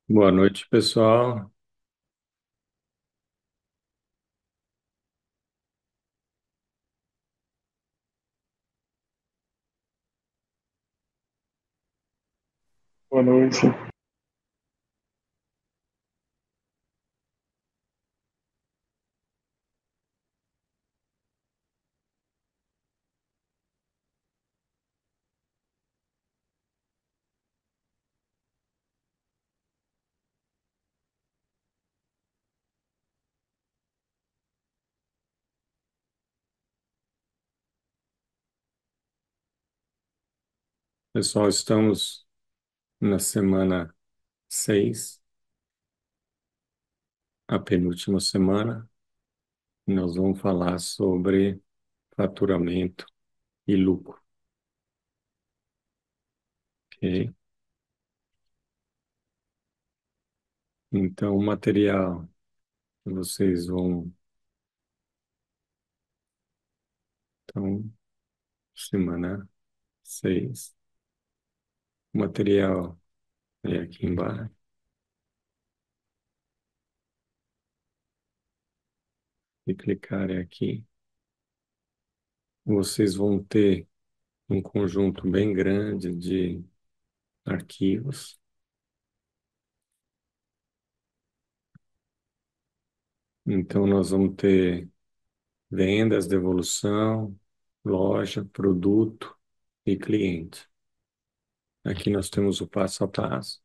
Boa noite, pessoal. Boa noite. Pessoal, estamos na semana 6, a penúltima semana. Nós vamos falar sobre faturamento e lucro, ok? Então, o material que vocês vão... Então, semana 6, o material é aqui embaixo, e clicarem aqui. Vocês vão ter um conjunto bem grande de arquivos. Então, nós vamos ter vendas, devolução, loja, produto e cliente. Aqui nós temos o passo a passo.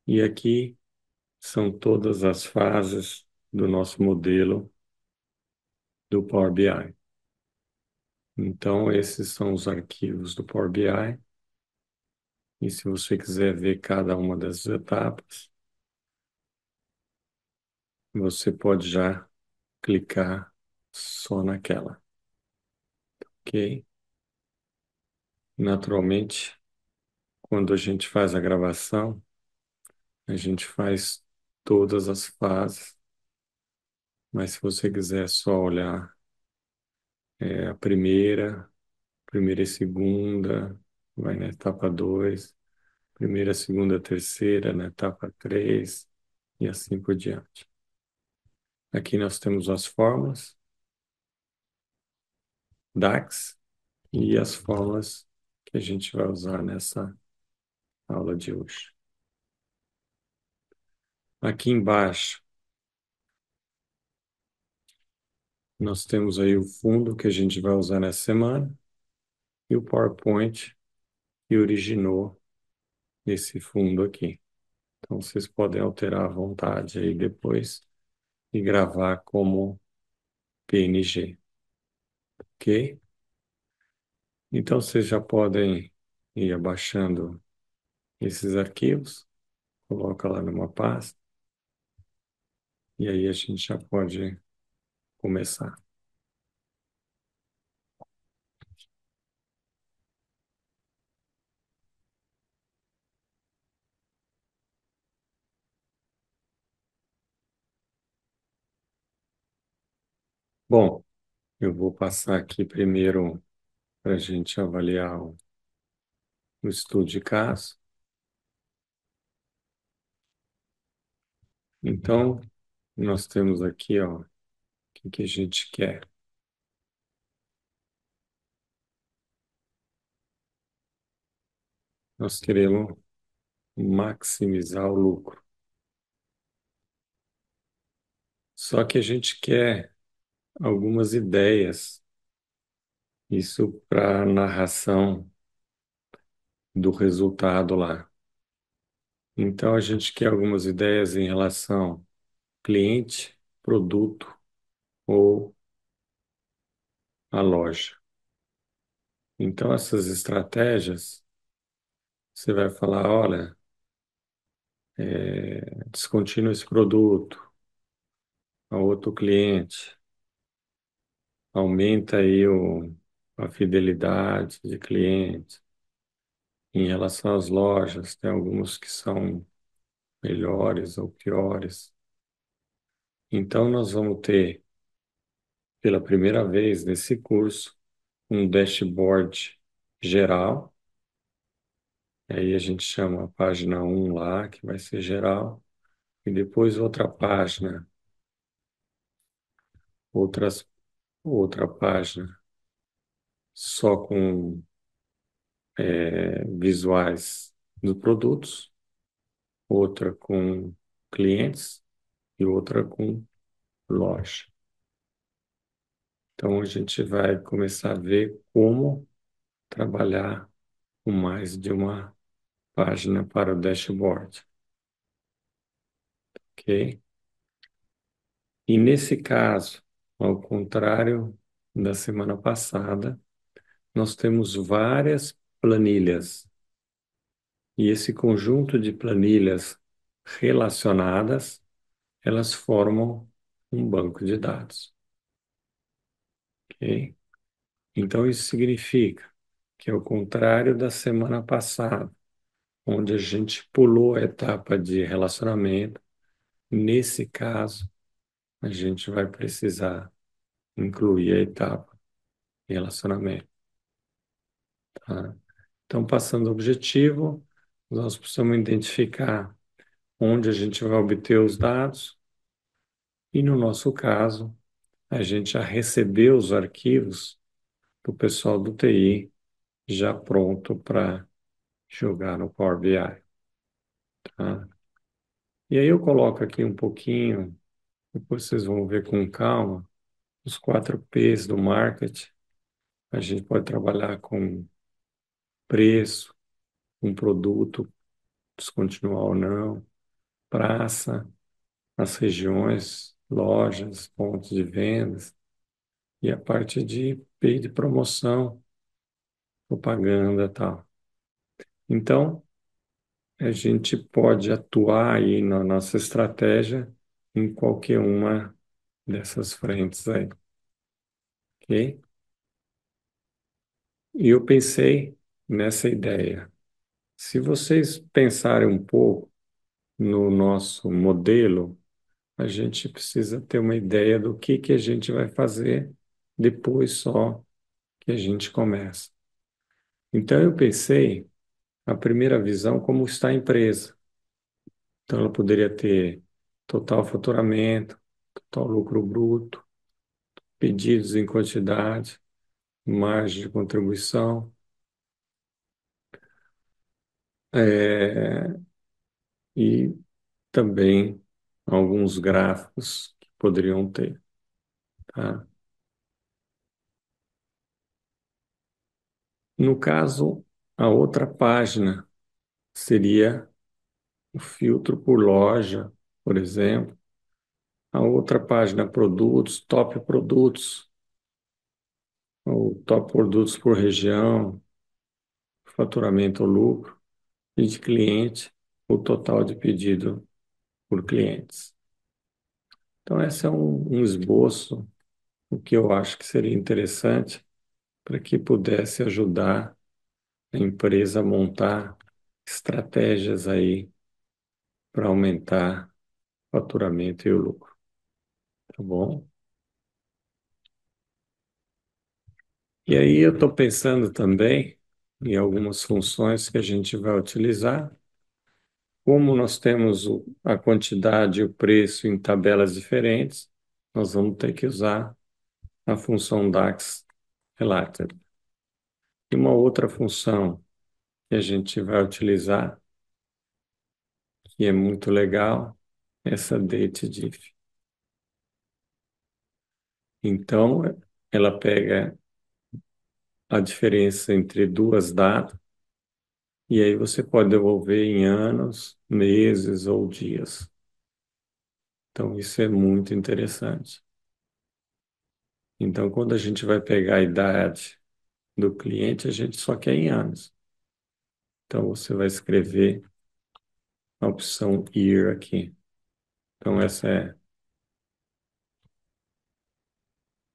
E aqui são todas as fases do nosso modelo do Power BI. Então, esses são os arquivos do Power BI. E se você quiser ver cada uma dessas etapas, você pode já clicar só naquela, ok? Naturalmente, quando a gente faz a gravação, a gente faz todas as fases, mas se você quiser só olhar a primeira e segunda, vai na etapa 2, primeira, segunda, terceira, na etapa 3 e assim por diante. Aqui nós temos as fórmulas DAX e as fórmulas que a gente vai usar nessa aula de hoje. Aqui embaixo nós temos aí o fundo que a gente vai usar nessa semana e o PowerPoint que originou esse fundo aqui. Então vocês podem alterar à vontade aí depois e gravar como PNG, ok? Então vocês já podem ir abaixando esses arquivos, coloca lá numa pasta e aí a gente já pode começar. Bom, eu vou passar aqui primeiro para a gente avaliar o estudo de caso. Então, nós temos aqui, ó, o que a gente quer. Nós queremos maximizar o lucro. Só que a gente quer algumas ideias, isso para narração do resultado lá. Então, a gente quer algumas ideias em relação cliente, produto ou a loja. Então, essas estratégias, você vai falar, olha, descontinua esse produto a outro cliente, aumenta aí a fidelidade de cliente. Em relação às lojas, tem alguns que são melhores ou piores. Então, nós vamos ter, pela primeira vez nesse curso, um dashboard geral, Aí a gente chama a página um lá, que vai ser geral, e depois outras, outra página só com visuais dos produtos, outra com clientes e outra com loja. Então a gente vai começar a ver como trabalhar com mais de uma página para o dashboard, ok? E nesse caso, ao contrário da semana passada, nós temos várias planilhas. E esse conjunto de planilhas relacionadas, elas formam um banco de dados, ok? Então isso significa que, ao contrário da semana passada, onde a gente pulou a etapa de relacionamento, nesse caso, a gente vai precisar incluir a etapa de relacionamento, tá? Então, passando o objetivo, nós precisamos identificar onde a gente vai obter os dados e, no nosso caso, a gente já recebeu os arquivos do pessoal do TI já pronto para jogar no Power BI, tá? E aí eu coloco aqui um pouquinho, depois vocês vão ver com calma, os 4 P's do marketing. A gente pode trabalhar com preço, um produto, descontinuar ou não, praça, as regiões, lojas, pontos de vendas e a parte de P de promoção, propaganda e tal. Então, a gente pode atuar aí na nossa estratégia em qualquer uma dessas frentes aí, ok? E eu pensei nessa ideia. Se vocês pensarem um pouco no nosso modelo, a gente precisa ter uma ideia do que a gente vai fazer depois só que a gente começa. Então, eu pensei a primeira visão como está a empresa. Então, ela poderia ter total faturamento, total lucro bruto, pedidos em quantidade, margem de contribuição, e também alguns gráficos que poderiam ter, tá? No caso, a outra página seria o filtro por loja, por exemplo. A outra página, produtos, top produtos, ou top produtos por região, faturamento ou lucro, e de cliente, o total de pedido por clientes. Então, esse é um esboço, o que eu acho que seria interessante para que pudesse ajudar a empresa a montar estratégias aí para aumentar o faturamento e o lucro, tá bom? E aí eu estou pensando também em algumas funções que a gente vai utilizar. Como nós temos a quantidade e o preço em tabelas diferentes, nós vamos ter que usar a função DAX Related. E uma outra função que a gente vai utilizar, que é muito legal, é essa DateDiff. Então, ela pega a diferença entre duas datas e aí você pode devolver em anos, meses ou dias. Então, isso é muito interessante. Então, quando a gente vai pegar a idade do cliente, a gente só quer em anos. Então, você vai escrever a opção year aqui. Então, essa é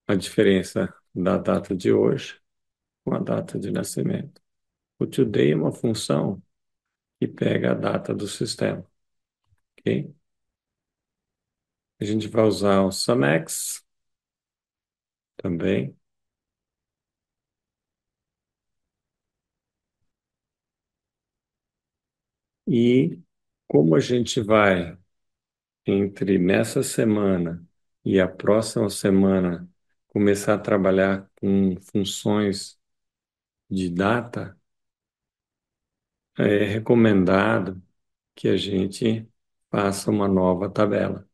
a diferença da data de hoje com a data de nascimento. O today é uma função que pega a data do sistema, ok? A gente vai usar o SUMEX também. E como a gente vai entre nessa semana e a próxima semana começar a trabalhar com funções de data, é recomendado que a gente faça uma nova tabela.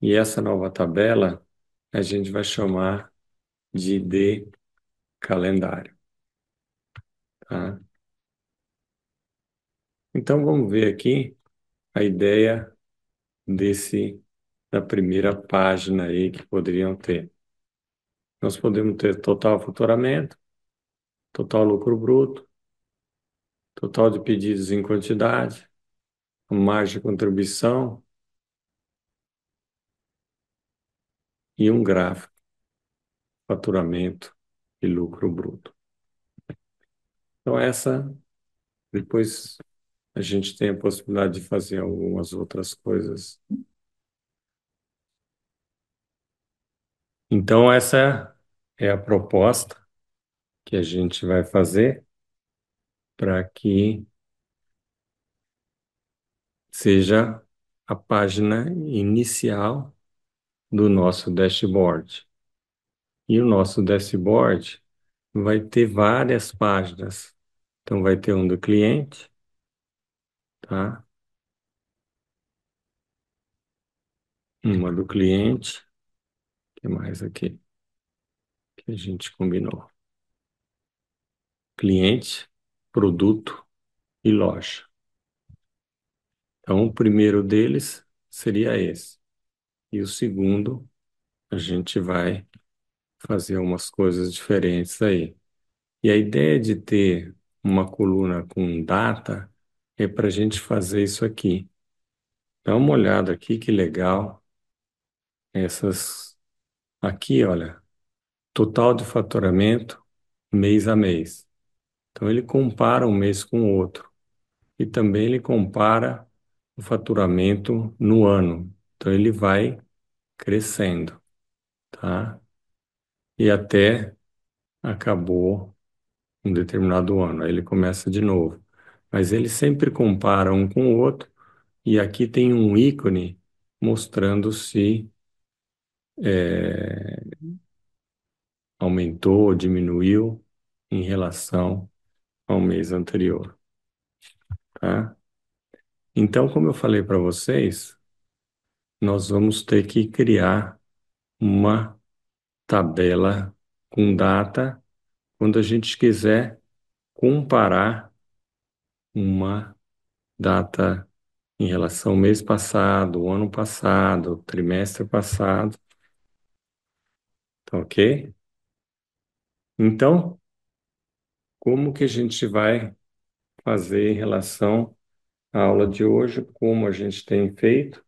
E essa nova tabela a gente vai chamar de calendário, tá? Então vamos ver aqui a ideia desse da primeira página aí que poderiam ter. Nós podemos ter total faturamento, total lucro bruto, total de pedidos em quantidade, margem de contribuição e um gráfico, faturamento e lucro bruto. Então essa, depois a gente tem a possibilidade de fazer algumas outras coisas. Então essa é a proposta que a gente vai fazer para que seja a página inicial do nosso dashboard. E o nosso dashboard vai ter várias páginas. Então, vai ter um do cliente, tá? Uma do cliente. O que mais aqui que a gente combinou? Cliente, produto e loja. Então, o primeiro deles seria esse. E o segundo, a gente vai fazer umas coisas diferentes aí. E a ideia de ter uma coluna com data é para a gente fazer isso aqui. Dá uma olhada aqui, que legal. Essas aqui, olha, total de faturamento mês a mês. Então ele compara um mês com o outro. E também ele compara o faturamento no ano. Então ele vai crescendo, tá? E até acabou um determinado ano. Aí ele começa de novo. Mas ele sempre compara um com o outro. E aqui tem um ícone mostrando se aumentou ou diminuiu em relação ao mês anterior, tá? Então, como eu falei para vocês, nós vamos ter que criar uma tabela com data quando a gente quiser comparar uma data em relação ao mês passado, o ano passado, o trimestre passado, tá ok? Então, como que a gente vai fazer em relação à aula de hoje, como a gente tem feito?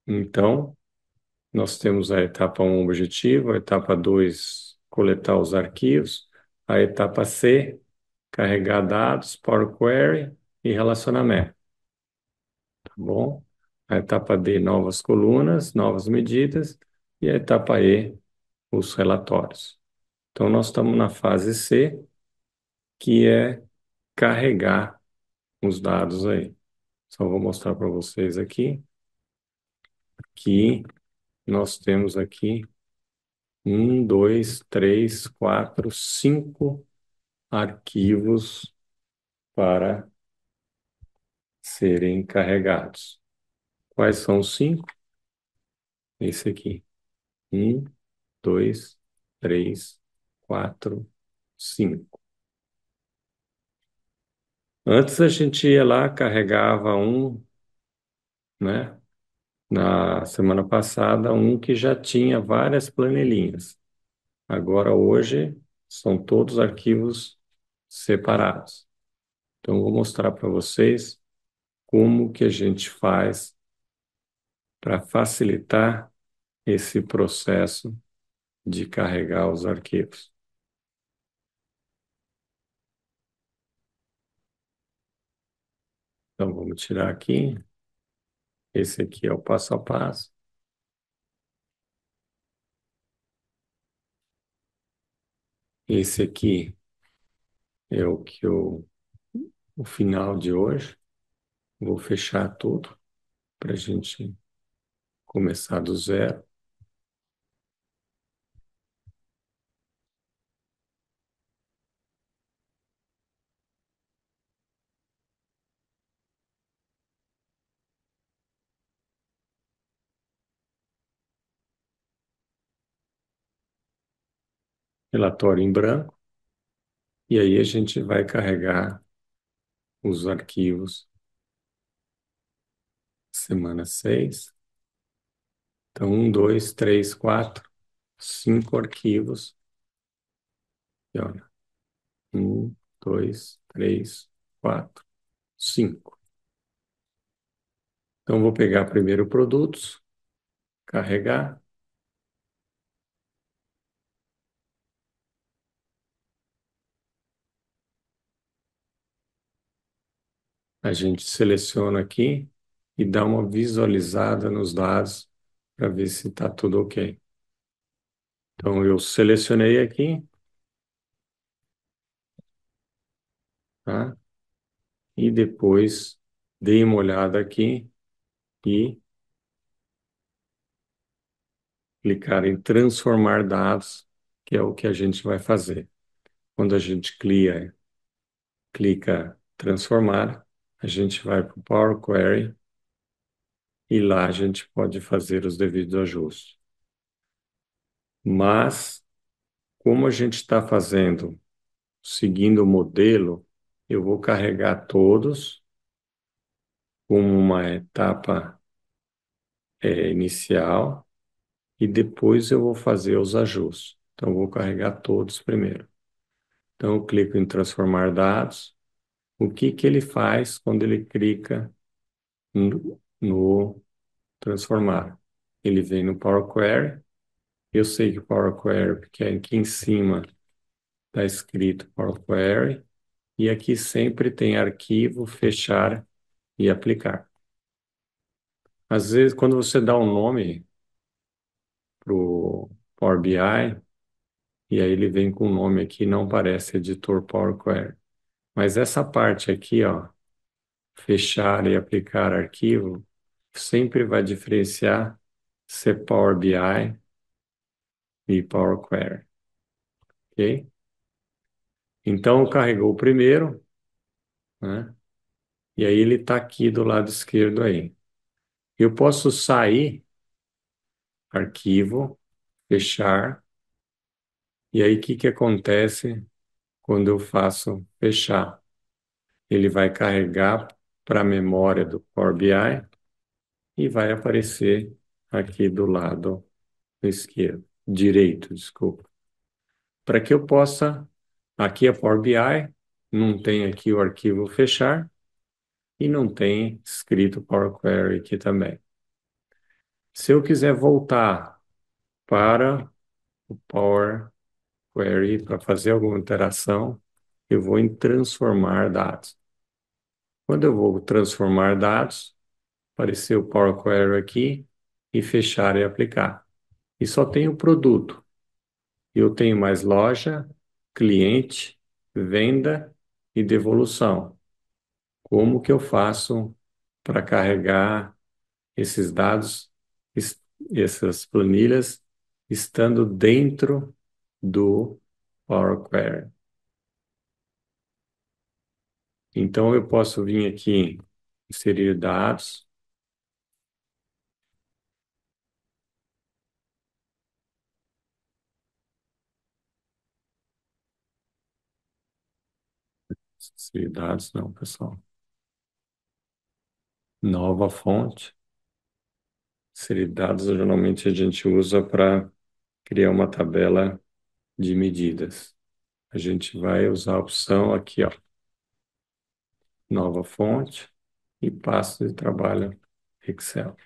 Então, nós temos a etapa um objetivo, a etapa 2 coletar os arquivos, a etapa C, carregar dados, Power Query e relacionamento, tá bom? A etapa D, novas colunas, novas medidas, e a etapa E, os relatórios. Então, nós estamos na fase C, que é carregar os dados aí. Só vou mostrar para vocês aqui que nós temos aqui um, dois, três, quatro, cinco arquivos para serem carregados. Quais são os cinco? Esse aqui. Um, dois, três, quatro, cinco. Antes a gente ia lá, carregava um, né? Na semana passada, um que já tinha várias planilhinhas. Agora, hoje, são todos arquivos separados. Então, eu vou mostrar para vocês como que a gente faz para facilitar esse processo de carregar os arquivos. Então, vamos tirar aqui. Esse aqui é o passo a passo. Esse aqui é o que eu o final de hoje. Vou fechar tudo para a gente começar do zero. Relatório em branco. E aí a gente vai carregar os arquivos semana 6. Então, 5 arquivos. E olha, 5. Então, vou pegar primeiro produtos, carregar. A gente seleciona aqui e dá uma visualizada nos dados para ver se está tudo ok. Então, eu selecionei aqui, tá? E depois dei uma olhada aqui e clicar em transformar dados, que é o que a gente vai fazer. Quando a gente clica transformar, a gente vai para o Power Query e lá a gente pode fazer os devidos ajustes. Mas, como a gente está fazendo, seguindo o modelo, eu vou carregar todos como uma etapa inicial e depois eu vou fazer os ajustes. Então, eu vou carregar todos primeiro. Então, eu clico em transformar dados. O que que ele faz quando ele clica no transformar? Ele vem no Power Query. Eu sei que o Power Query, porque aqui em cima está escrito Power Query, e aqui sempre tem arquivo, fechar e aplicar. Às vezes, quando você dá um nome para o Power BI, e aí ele vem com o nome aqui, não parece editor Power Query. Mas essa parte aqui, ó, fechar e aplicar arquivo, sempre vai diferenciar ser Power BI e Power Query, ok? Então, carregou o primeiro, né? E aí ele está aqui do lado esquerdo aí. Eu posso sair, arquivo, fechar, e aí o que que acontece quando eu faço fechar? Ele vai carregar para a memória do Power BI e vai aparecer aqui do lado esquerdo, direito, desculpa. Para que eu possa, aqui é Power BI, não tem aqui o arquivo fechar e não tem escrito Power Query aqui também. Se eu quiser voltar para o Power Query para fazer alguma interação, eu vou em transformar dados. Quando eu vou transformar dados, apareceu o Power Query aqui e fechar e aplicar. E só tem o produto. Eu tenho mais loja, cliente, venda e devolução. Como que eu faço para carregar esses dados, essas planilhas, estando dentro do Power Query? Então, eu posso vir aqui, inserir dados, inserir dados, não, pessoal. Nova fonte. Inserir dados, geralmente a gente usa para criar uma tabela de medidas. A gente vai usar a opção aqui, ó, nova fonte e passo de trabalho Excel.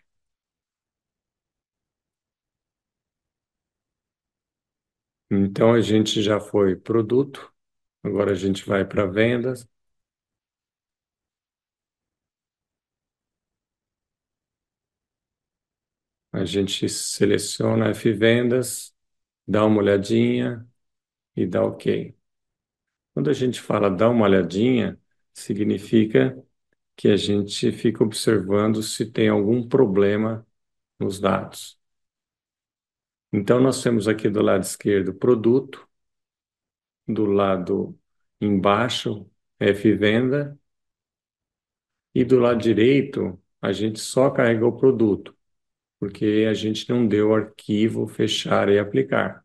Então a gente já foi produto, agora a gente vai para vendas. A gente seleciona F vendas, dá uma olhadinha e dá OK. Quando a gente fala dá uma olhadinha, significa que a gente fica observando se tem algum problema nos dados. Então, nós temos aqui do lado esquerdo produto, do lado embaixo F venda, e do lado direito a gente só carregou o produto, porque a gente não deu arquivo fechar e aplicar.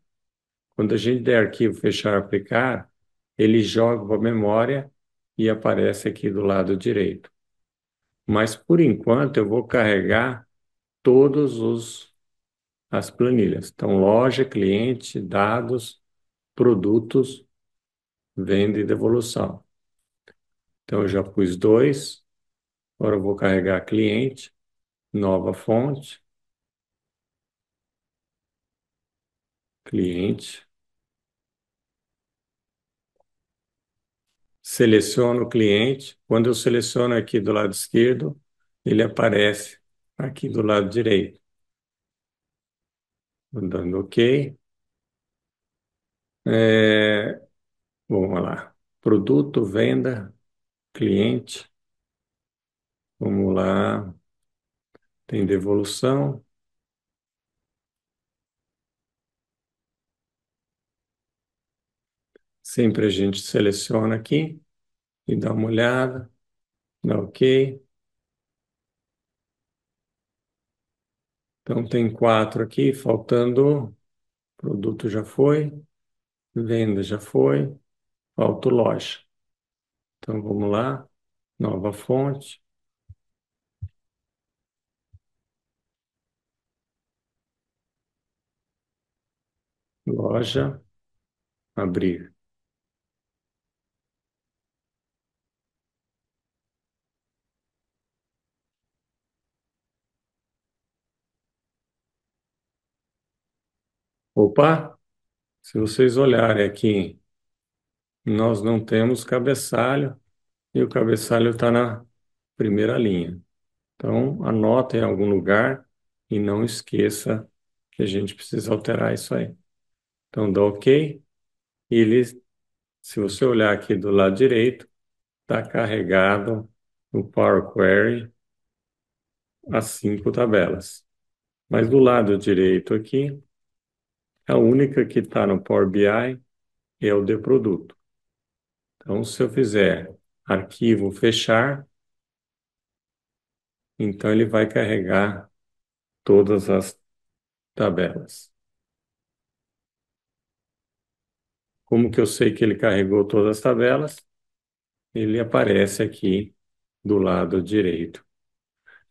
Quando a gente der arquivo fechar e aplicar, ele joga para a memória e aparece aqui do lado direito. Mas por enquanto eu vou carregar todos os as planilhas. Então, loja, cliente, dados, produtos, venda e devolução. Então, eu já pus dois. Agora eu vou carregar cliente, nova fonte, cliente. Seleciono o cliente. Quando eu seleciono aqui do lado esquerdo, ele aparece aqui do lado direito. Vou dando OK. É, vamos lá. Produto, venda, cliente. Vamos lá. Tem devolução. Sempre a gente seleciona aqui e dá uma olhada, dá OK. Então tem quatro aqui, faltando produto já foi, venda já foi, falta o loja. Então vamos lá, nova fonte, loja, abrir. Opa, se vocês olharem aqui, nós não temos cabeçalho e o cabeçalho está na primeira linha. Então anota em algum lugar e não esqueça que a gente precisa alterar isso aí. Então dá OK. E ele, se você olhar aqui do lado direito, está carregado no Power Query as cinco tabelas. Mas do lado direito aqui, a única que está no Power BI é o de produto. Então, se eu fizer arquivo fechar, então ele vai carregar todas as tabelas. Como que eu sei que ele carregou todas as tabelas? Ele aparece aqui do lado direito.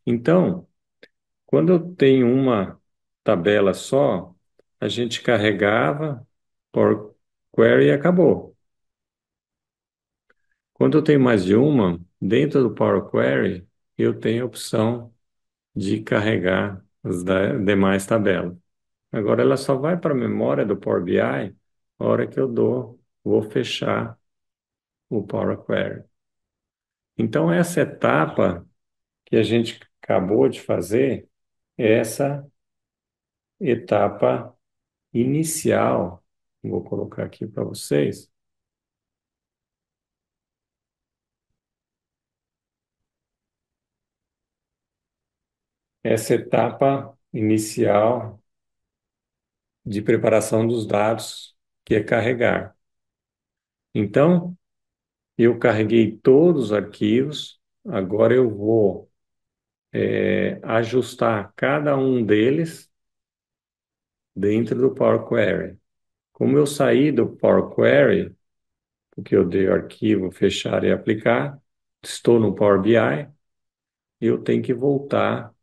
Então, quando eu tenho uma tabela só, a gente carregava Power Query e acabou. Quando eu tenho mais de uma, dentro do Power Query, eu tenho a opção de carregar as demais tabelas. Agora ela só vai para a memória do Power BI a hora que eu vou fechar o Power Query. Então essa etapa que a gente acabou de fazer é essa etapa inicial. Vou colocar aqui para vocês. Essa etapa inicial de preparação dos dados, que é carregar. Então, eu carreguei todos os arquivos, agora eu vou ajustar cada um deles dentro do Power Query. Como eu saí do Power Query, porque eu dei o arquivo fechar e aplicar, estou no Power BI, eu tenho que voltar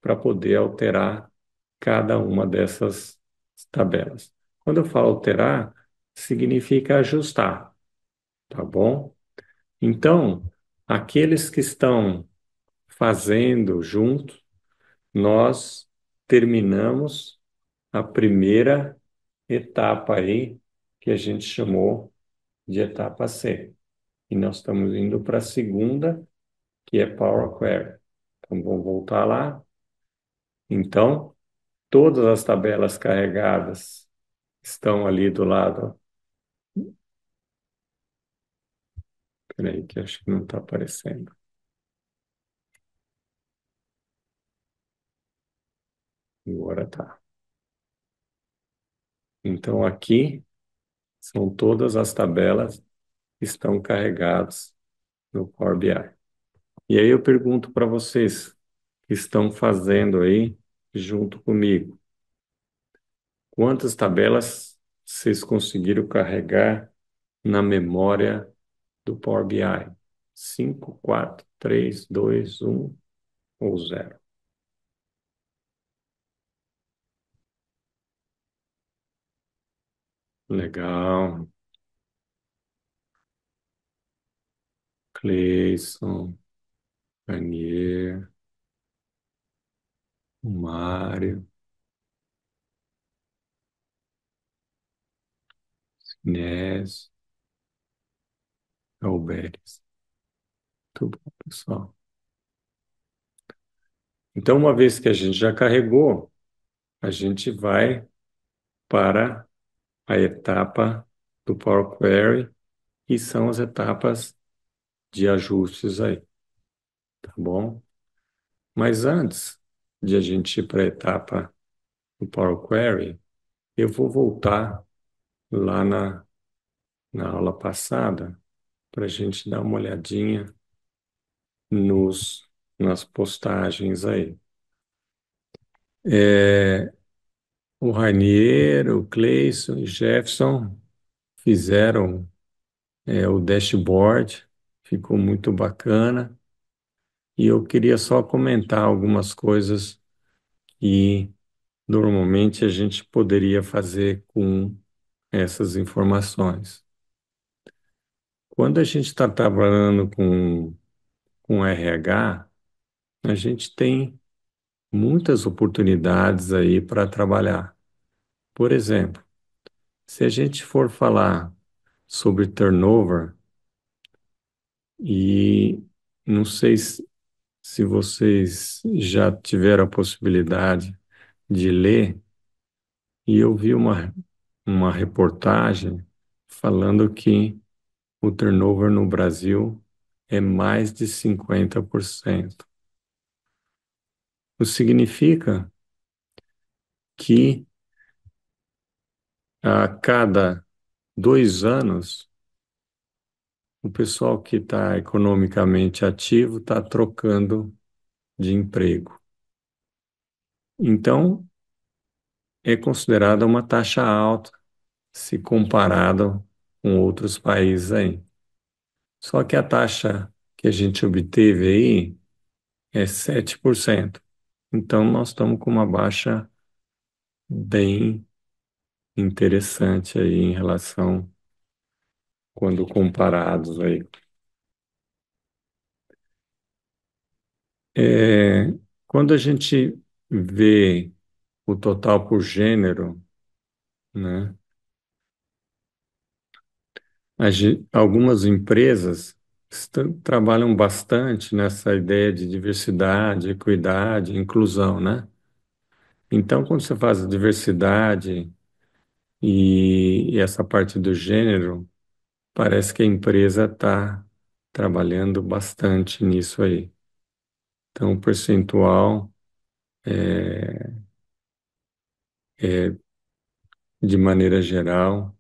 para poder alterar cada uma dessas tabelas. Quando eu falo alterar, significa ajustar, tá bom? Então, aqueles que estão fazendo junto, nós terminamos a primeira etapa aí, que a gente chamou de etapa C. E nós estamos indo para a segunda, que é Power Query. Então, vamos voltar lá. Então, todas as tabelas carregadas estão ali do lado Peraí, que acho que não está aparecendo. Agora tá. Então, aqui são todas as tabelas que estão carregadas no Power BI. E aí eu pergunto para vocês que estão fazendo aí junto comigo, quantas tabelas vocês conseguiram carregar na memória do Power BI? 5, 4, 3, 2, 1 ou zero? Legal. Cleison, Ranier, Mário, Inés, Alberes. Tudo bom, pessoal. Então, uma vez que a gente já carregou, a gente vai para a etapa do Power Query, que são as etapas de ajustes aí, tá bom? Mas antes de a gente ir para a etapa do Power Query, eu vou voltar lá na aula passada para a gente dar uma olhadinha nas postagens aí. É, o Rainier, o Cleison e o Jefferson fizeram o dashboard, ficou muito bacana. E eu queria só comentar algumas coisas que normalmente a gente poderia fazer com essas informações. Quando a gente está trabalhando com RH, a gente tem muitas oportunidades aí para trabalhar. Por exemplo, se a gente for falar sobre turnover, e não sei se vocês já tiveram a possibilidade de ler, e eu vi uma reportagem falando que o turnover no Brasil é mais de 50%. Isso significa que a cada 2 anos, o pessoal que está economicamente ativo está trocando de emprego. Então, é considerada uma taxa alta se comparado com outros países aí. Só que a taxa que a gente obteve aí é 7%. Então, nós estamos com uma baixa bem interessante aí em relação quando comparados aí. É, quando a gente vê o total por gênero, né, algumas empresas trabalham bastante nessa ideia de diversidade, equidade, inclusão, né? Então, quando você faz a diversidade e essa parte do gênero, parece que a empresa está trabalhando bastante nisso aí. Então, o percentual é, de maneira geral,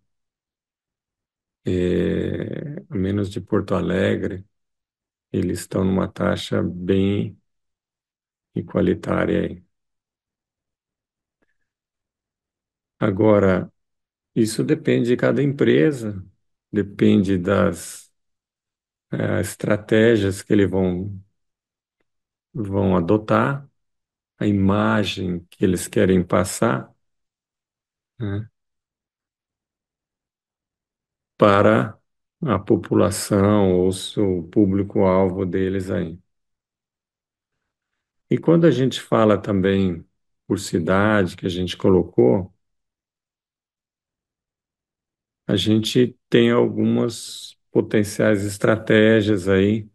menos de Porto Alegre, eles estão numa taxa bem igualitária aí. Agora, isso depende de cada empresa, depende das estratégias que eles vão adotar, a imagem que eles querem passar, né, para a população ou o público-alvo deles aí. E quando a gente fala também por cidade, que a gente colocou, a gente tem algumas potenciais estratégias aí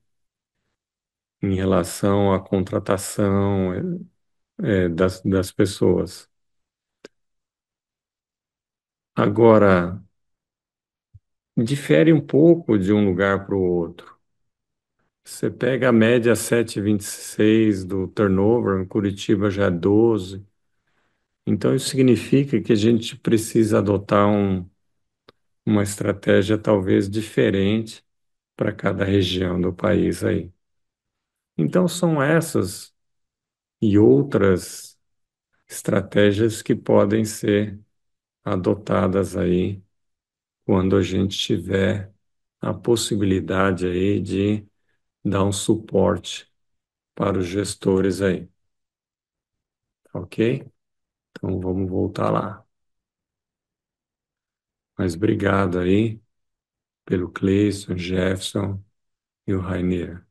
em relação à contratação das pessoas. Agora, difere um pouco de um lugar para o outro. Você pega a média 7,26 do turnover, em Curitiba já é 12. Então, isso significa que a gente precisa adotar uma estratégia talvez diferente para cada região do país aí. Então, são essas e outras estratégias que podem ser adotadas aí quando a gente tiver a possibilidade aí de dar um suporte para os gestores aí, ok? Então vamos voltar lá. Mas obrigado aí pelo Cleison, Jefferson e o Rainer.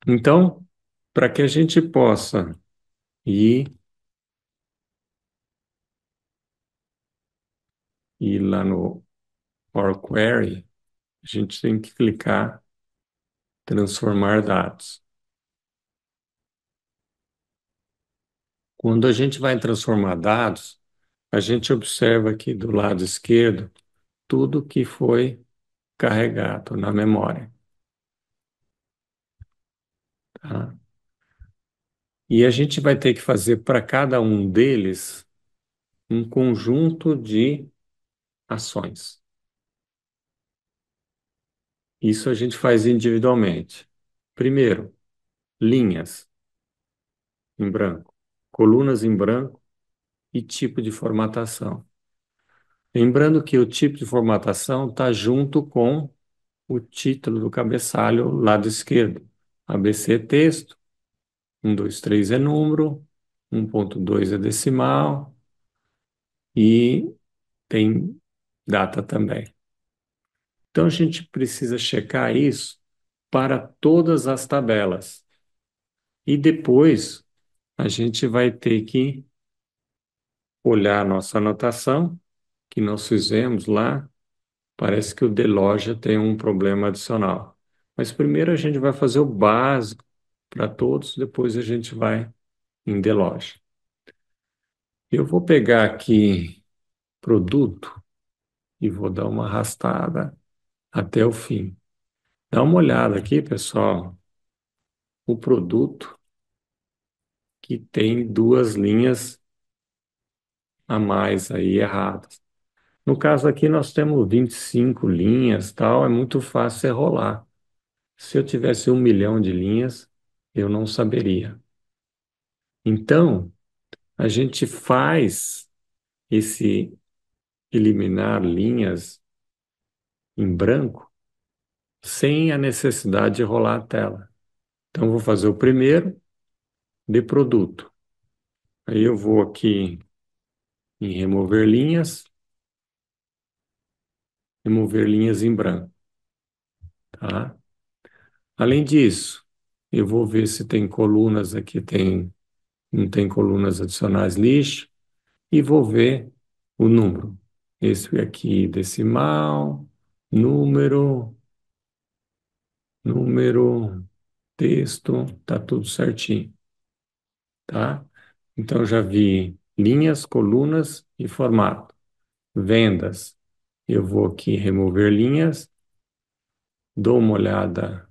Então, para que a gente possa ir, ir lá no Power Query, a gente tem que clicar transformar dados. Quando a gente vai transformar dados, a gente observa aqui do lado esquerdo tudo que foi carregado na memória, tá? E a gente vai ter que fazer para cada um deles um conjunto de ações. Isso a gente faz individualmente. Primeiro, linhas em branco, colunas em branco e tipo de formatação. Lembrando que o tipo de formatação está junto com o título do cabeçalho, lado esquerdo. ABC é texto, 123 é número, 1.2 é decimal e tem data também. Então a gente precisa checar isso para todas as tabelas. E depois a gente vai ter que olhar a nossa anotação que nós fizemos lá. Parece que o de loja tem um problema adicional. Mas primeiro a gente vai fazer o básico para todos, depois a gente vai em de loja. Eu vou pegar aqui produto e vou dar uma arrastada até o fim. Dá uma olhada aqui, pessoal, o produto que tem duas linhas a mais aí erradas. No caso aqui nós temos 25 linhas, tal, é muito fácil você rolar. Se eu tivesse 1 milhão de linhas, eu não saberia. Então, a gente faz esse eliminar linhas em branco sem a necessidade de rolar a tela. Então, eu vou fazer o primeiro de produto. Aí eu vou aqui em remover linhas em branco, tá? Além disso, eu vou ver se tem colunas aqui, não tem colunas adicionais lixo, e vou ver o número. Esse aqui, decimal, número, número, texto, tá tudo certinho, tá? Então, já vi linhas, colunas e formato. Vendas, eu vou aqui remover linhas, dou uma olhada,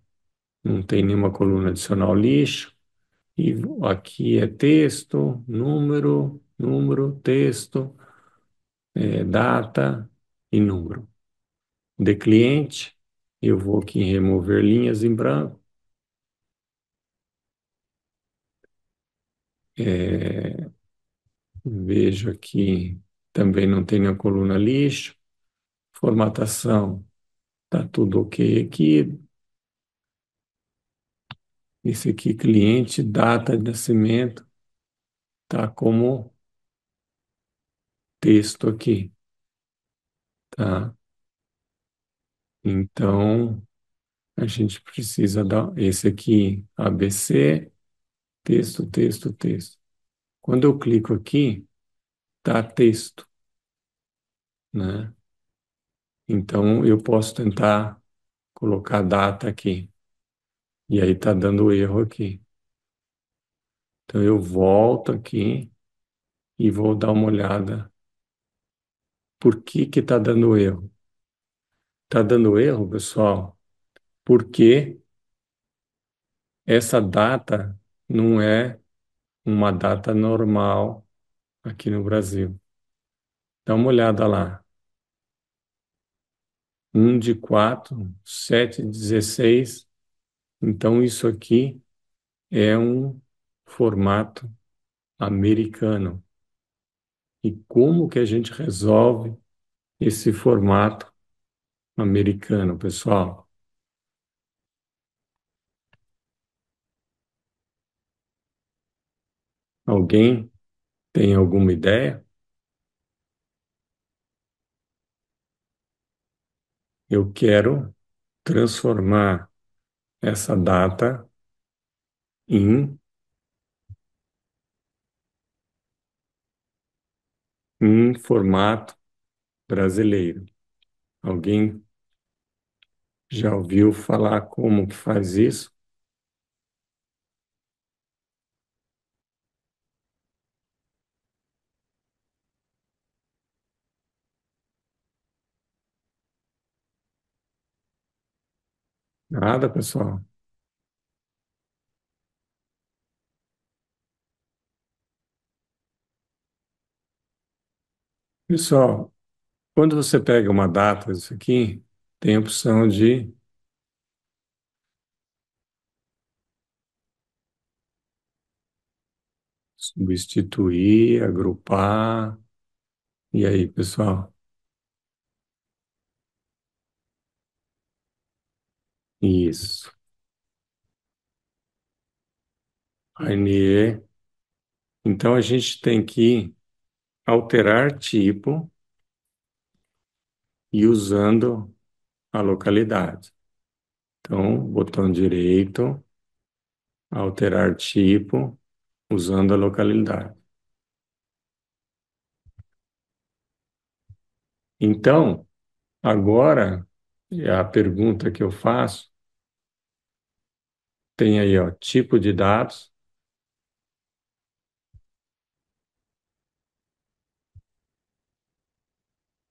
não tem nenhuma coluna adicional lixo, e aqui é texto, texto, data e número. De cliente, eu vou aqui em remover linhas em branco, é, vejo aqui também não tem na coluna lixo, formatação, tá tudo ok aqui. Esse aqui, cliente, data de nascimento, tá como texto aqui, tá? Então, a gente precisa dar esse aqui, ABC, texto, texto, texto. Quando eu clico aqui, tá texto, né? Então, eu posso tentar colocar data aqui. E aí tá dando erro aqui. Então, eu volto aqui e vou dar uma olhada Por que que está dando erro? Está dando erro, pessoal, porque essa data não é uma data normal aqui no Brasil. Dá uma olhada lá. 1/4/7/16. Então, isso aqui é um formato americano. E como que a gente resolve esse formato americano, pessoal? Alguém tem alguma ideia? Eu quero transformar essa data em um formato brasileiro. Alguém já ouviu falar como que faz isso? Nada, pessoal. Pessoal, quando você pega uma data, isso aqui, tem a opção de substituir, agrupar. E aí, pessoal? Isso. Rainier. Então, a gente tem que alterar tipo e usando a localidade. Então, botão direito, alterar tipo, usando a localidade. Então, agora, a pergunta que eu faço, tem aí, ó, tipo de dados,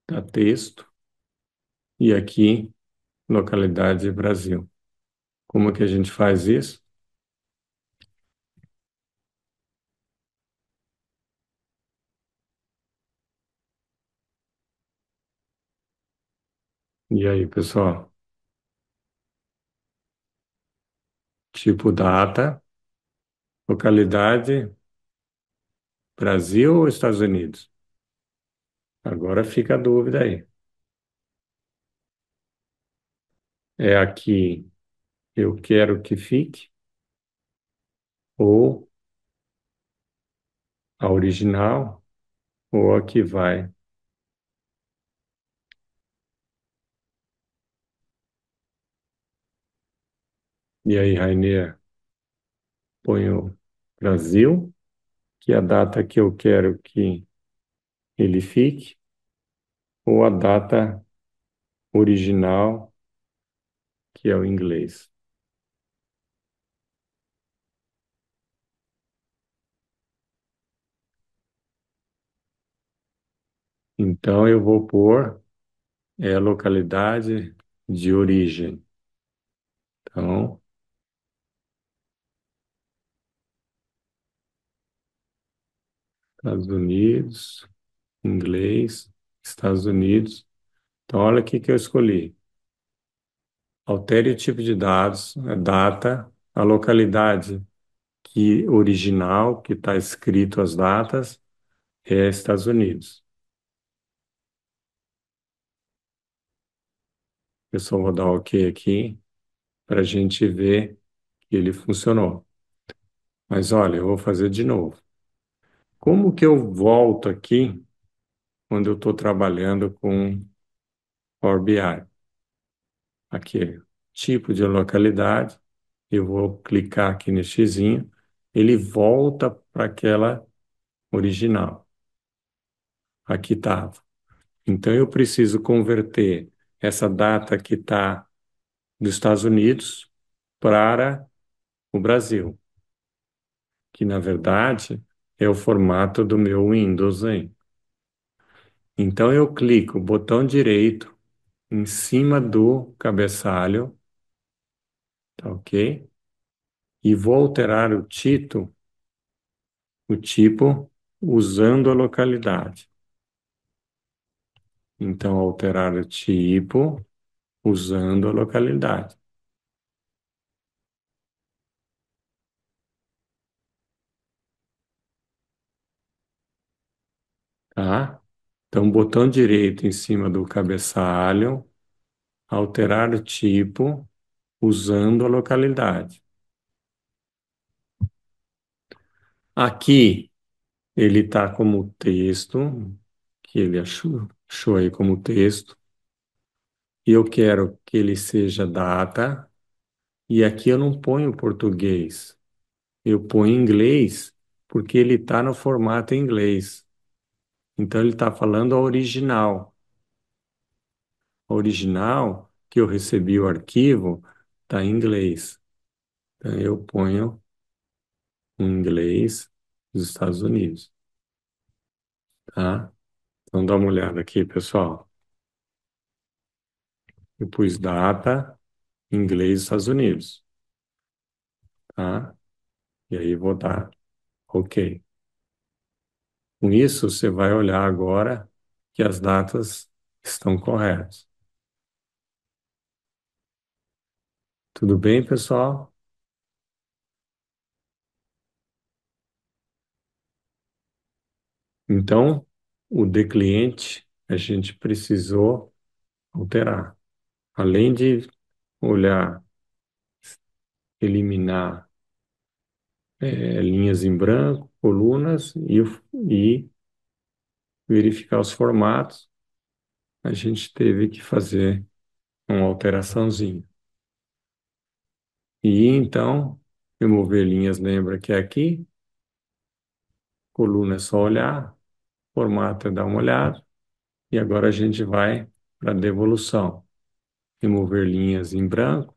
tá texto, e aqui, localidade Brasil. Como que a gente faz isso? E aí, pessoal? Tipo data, localidade, Brasil ou Estados Unidos? Agora fica a dúvida aí. É aqui eu quero que fique ou a original ou a que vai. E aí, Rainer, ponho Brasil, que é a data que eu quero que ele fique, ou a data original, que é o inglês. Então eu vou pôr a localidade de origem. Então, Estados Unidos, inglês, Estados Unidos. Então, olha o que que eu escolhi. Altere o tipo de dados, a data, a localidade que original, que está escrito as datas, é Estados Unidos. Eu só vou dar OK aqui para a gente ver que ele funcionou. Mas olha, eu vou fazer de novo. Como que eu volto aqui quando eu estou trabalhando com Power BI? Aqui, tipo de localidade, eu vou clicar aqui nesse xizinho, ele volta para aquela original. Aqui estava. Então, eu preciso converter essa data que está dos Estados Unidos para o Brasil, que na verdade é o formato do meu Windows, hein? Então eu clico botão direito em cima do cabeçalho, tá ok? E vou alterar o tipo usando a localidade. Então alterar o tipo usando a localidade, tá? Então botão direito em cima do cabeçalho, alterar o tipo usando a localidade. Aqui ele está como texto, que ele achou aí como texto, e eu quero que ele seja data, e aqui eu não ponho português, eu ponho inglês, porque ele está no formato em inglês. Então ele está falando a original. A original que eu recebi o arquivo está em inglês. Então eu ponho em inglês dos Estados Unidos, tá? Então dá uma olhada aqui, pessoal. Eu pus data, inglês, Estados Unidos, tá? E aí vou dar OK. Com isso, você vai olhar agora que as datas estão corretas. Tudo bem, pessoal? Então, o de cliente a gente precisou alterar. Além de olhar, eliminar linhas em branco, colunas e verificar os formatos, a gente teve que fazer uma alteraçãozinha. E então, remover linhas, lembra que é aqui, coluna é só olhar, formato é dar uma olhada, e agora a gente vai para a devolução. Remover linhas em branco,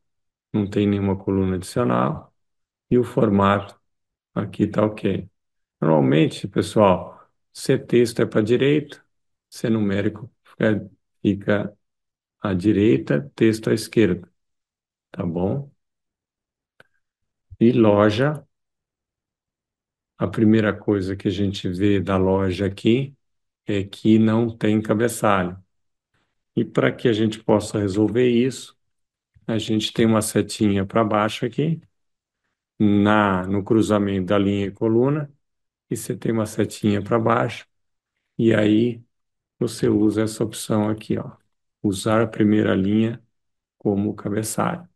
não tem nenhuma coluna adicional, e o formato aqui está OK. Normalmente, pessoal, se texto é para a direita, se numérico fica à direita, texto à esquerda, tá bom? E loja, a primeira coisa que a gente vê da loja aqui é que não tem cabeçalho. E para que a gente possa resolver isso, a gente tem uma setinha para baixo aqui, no cruzamento da linha e coluna, e você tem uma setinha para baixo, e aí você usa essa opção aqui, ó, usar a primeira linha como cabeçalho.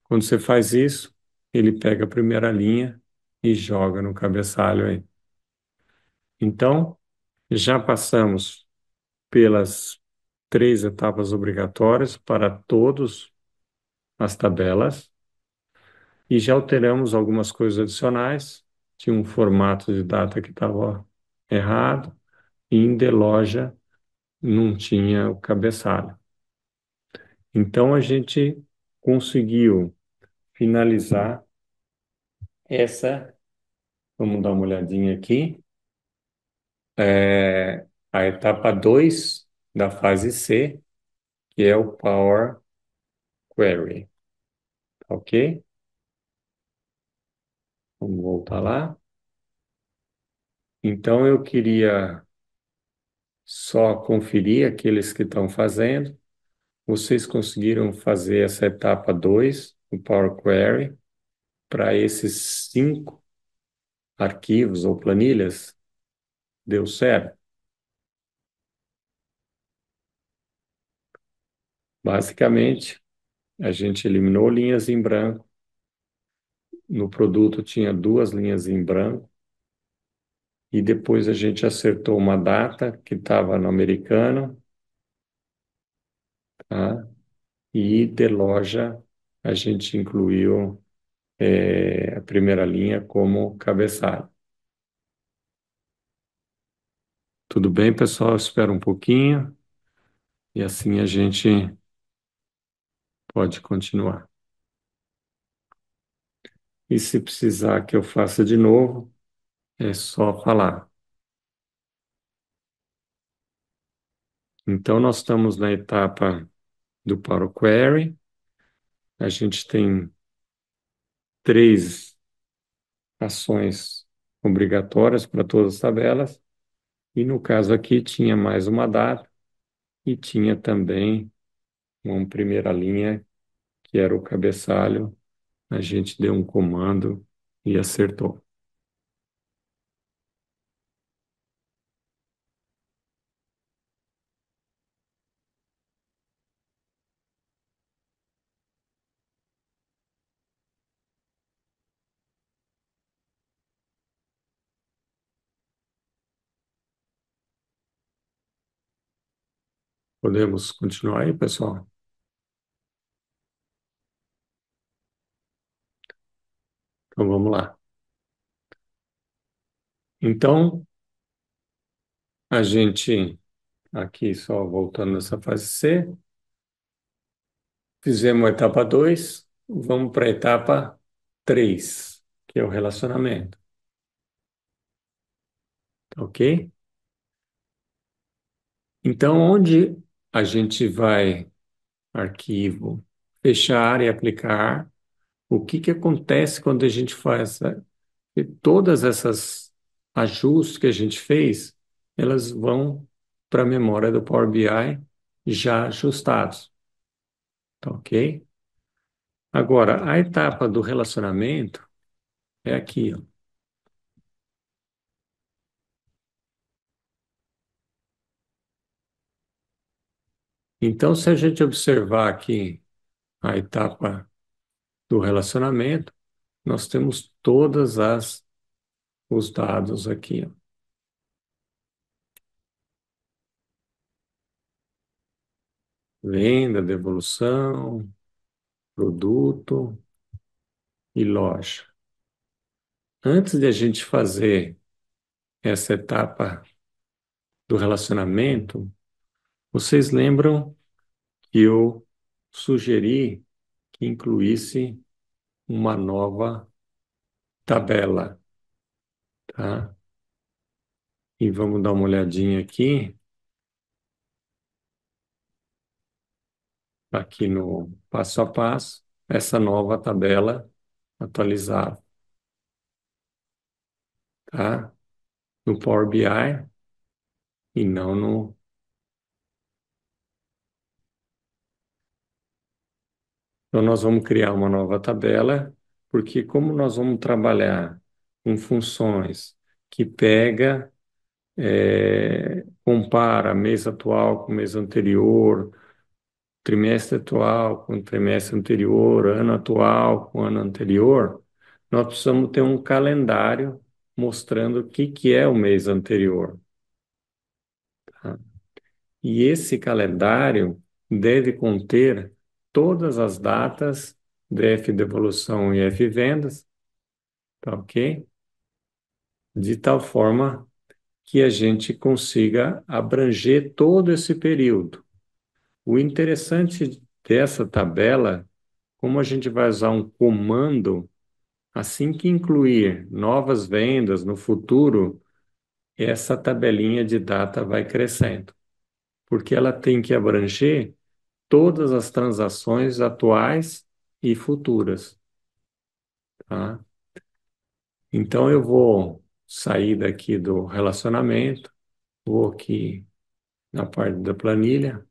Quando você faz isso, ele pega a primeira linha e joga no cabeçalho aí. Então, já passamos pelas 3 etapas obrigatórias para todas as tabelas e já alteramos algumas coisas adicionais. Tinha um formato de data que estava errado e em de loja não tinha o cabeçalho. Então, a gente conseguiu finalizar essa. Vamos dar uma olhadinha aqui. A etapa 2 da fase C, que é o Power Query, tá ok? Vamos voltar lá. Então, eu queria só conferir aqueles que estão fazendo. Vocês conseguiram fazer essa etapa 2 do Power Query para esses 5 arquivos ou planilhas? Deu certo? Basicamente, a gente eliminou linhas em branco. No produto tinha 2 linhas em branco. E depois a gente acertou uma data que estava no americano, tá? E de loja a gente incluiu a primeira linha como cabeçalho. Tudo bem, pessoal? Espera um pouquinho e assim a gente pode continuar. E se precisar que eu faça de novo, é só falar. Então, nós estamos na etapa do Power Query. A gente tem três ações obrigatórias para todas as tabelas. E no caso aqui, tinha mais uma data e tinha também uma primeira linha, que era o cabeçalho. A gente deu um comando e acertou. Podemos continuar aí, pessoal? Então vamos lá. Então, a gente, aqui só voltando nessa fase C, fizemos a etapa 2, vamos para a etapa 3, que é o relacionamento, ok? Então, onde a gente vai, arquivo, fechar e aplicar, o que que acontece quando a gente faz todas essas ajustes que a gente fez, elas vão para a memória do Power BI já ajustados, tá ok? Agora, a etapa do relacionamento é aqui, ó. Então, se a gente observar aqui a etapa do relacionamento, nós temos todas as os dados aqui, ó. Venda, devolução, produto e loja. Antes de a gente fazer essa etapa do relacionamento, vocês lembram que eu sugeri que incluísse uma nova tabela, tá? E vamos dar uma olhadinha aqui no passo a passo, essa nova tabela atualizada, tá? No Power BI e não no. Então, nós vamos criar uma nova tabela, porque como nós vamos trabalhar com funções que pega, compara mês atual com mês anterior, trimestre atual com trimestre anterior, ano atual com ano anterior, nós precisamos ter um calendário mostrando o que que é o mês anterior, tá? E esse calendário deve conter todas as datas de F devolução e F vendas, tá ok? De tal forma que a gente consiga abranger todo esse período. O interessante dessa tabela, como a gente vai usar um comando, assim que incluir novas vendas no futuro, essa tabelinha de data vai crescendo, porque ela tem que abranger todas as transações atuais e futuras, tá? Então eu vou sair daqui do relacionamento, vou aqui na parte da planilha,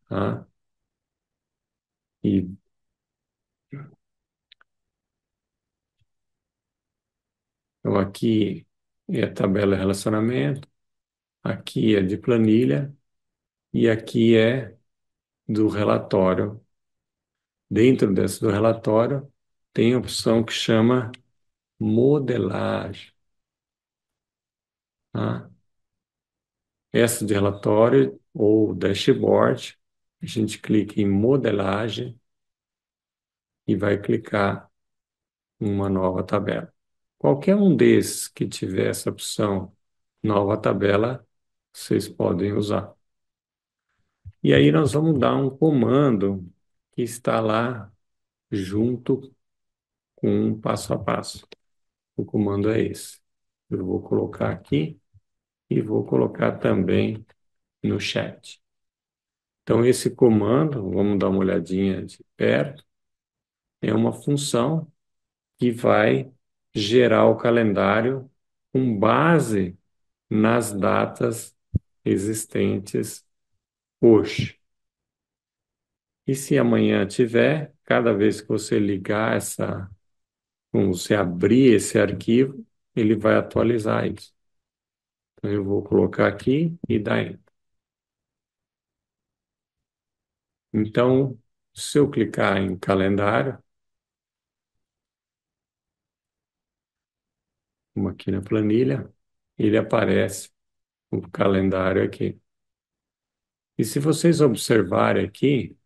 tá? E eu aqui é a tabela relacionamento, aqui é de planilha e aqui é do relatório. Dentro desse do relatório tem a opção que chama modelagem, tá? Essa de relatório ou dashboard, a gente clica em modelagem e vai clicar em uma nova tabela. Qualquer um desses que tiver essa opção nova tabela, vocês podem usar. E aí nós vamos dar um comando que está lá junto com um passo a passo. O comando é esse. Eu vou colocar aqui e vou colocar também no chat. Então, esse comando, vamos dar uma olhadinha de perto, é uma função que vai gerar o calendário com base nas datas existentes hoje. E se amanhã tiver, cada vez que você ligar quando você abrir esse arquivo, ele vai atualizar isso. Então, eu vou colocar aqui e dar Enter. Então, se eu clicar em calendário, como aqui na planilha, ele aparece o calendário aqui. E se vocês observarem aqui,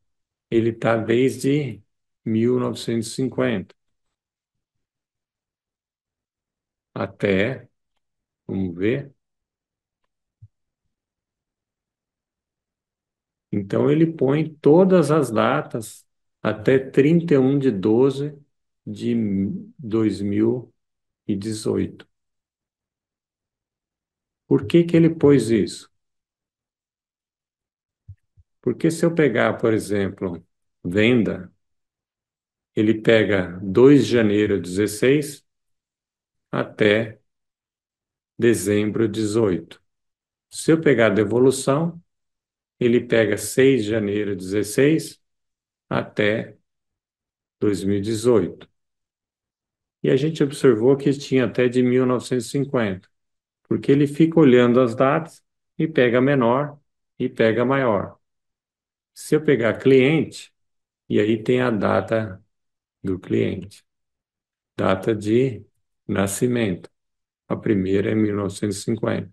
ele está desde 1950 até, vamos ver, então ele põe todas as datas até 31 de 12 de 2018. Por que que ele pôs isso? Porque se eu pegar, por exemplo, venda, ele pega 2 de janeiro de 16 até dezembro de 18. Se eu pegar devolução, ele pega 6 de janeiro de 16 até 2018. E a gente observou que tinha até de 1950, porque ele fica olhando as datas e pega menor e pega maior. Se eu pegar cliente, e aí tem a data do cliente, data de nascimento. A primeira é 1950.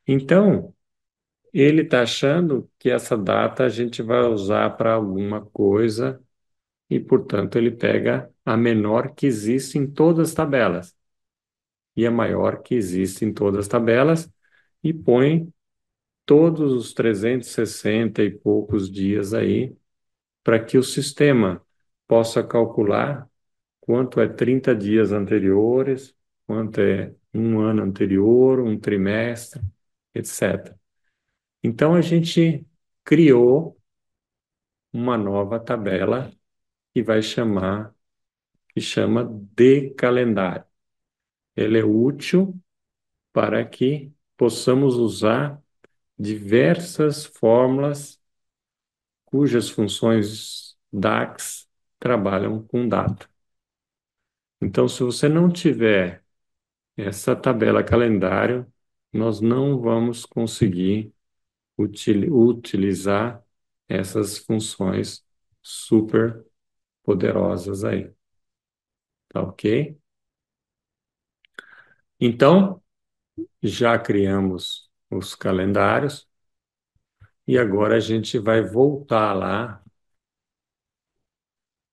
Então, ele está achando que essa data a gente vai usar para alguma coisa e, portanto, ele pega a menor que existe em todas as tabelas e a maior que existe em todas as tabelas e põe todos os 360 e poucos dias aí para que o sistema possa calcular quanto é 30 dias anteriores, quanto é um ano anterior, um trimestre, etc. Então a gente criou uma nova tabela que que chama de calendário. Ela é útil para que possamos usar diversas fórmulas cujas funções DAX trabalham com data. Então, se você não tiver essa tabela calendário, nós não vamos conseguir utilizar essas funções super poderosas aí, tá ok? Então, já criamos os calendários e agora a gente vai voltar lá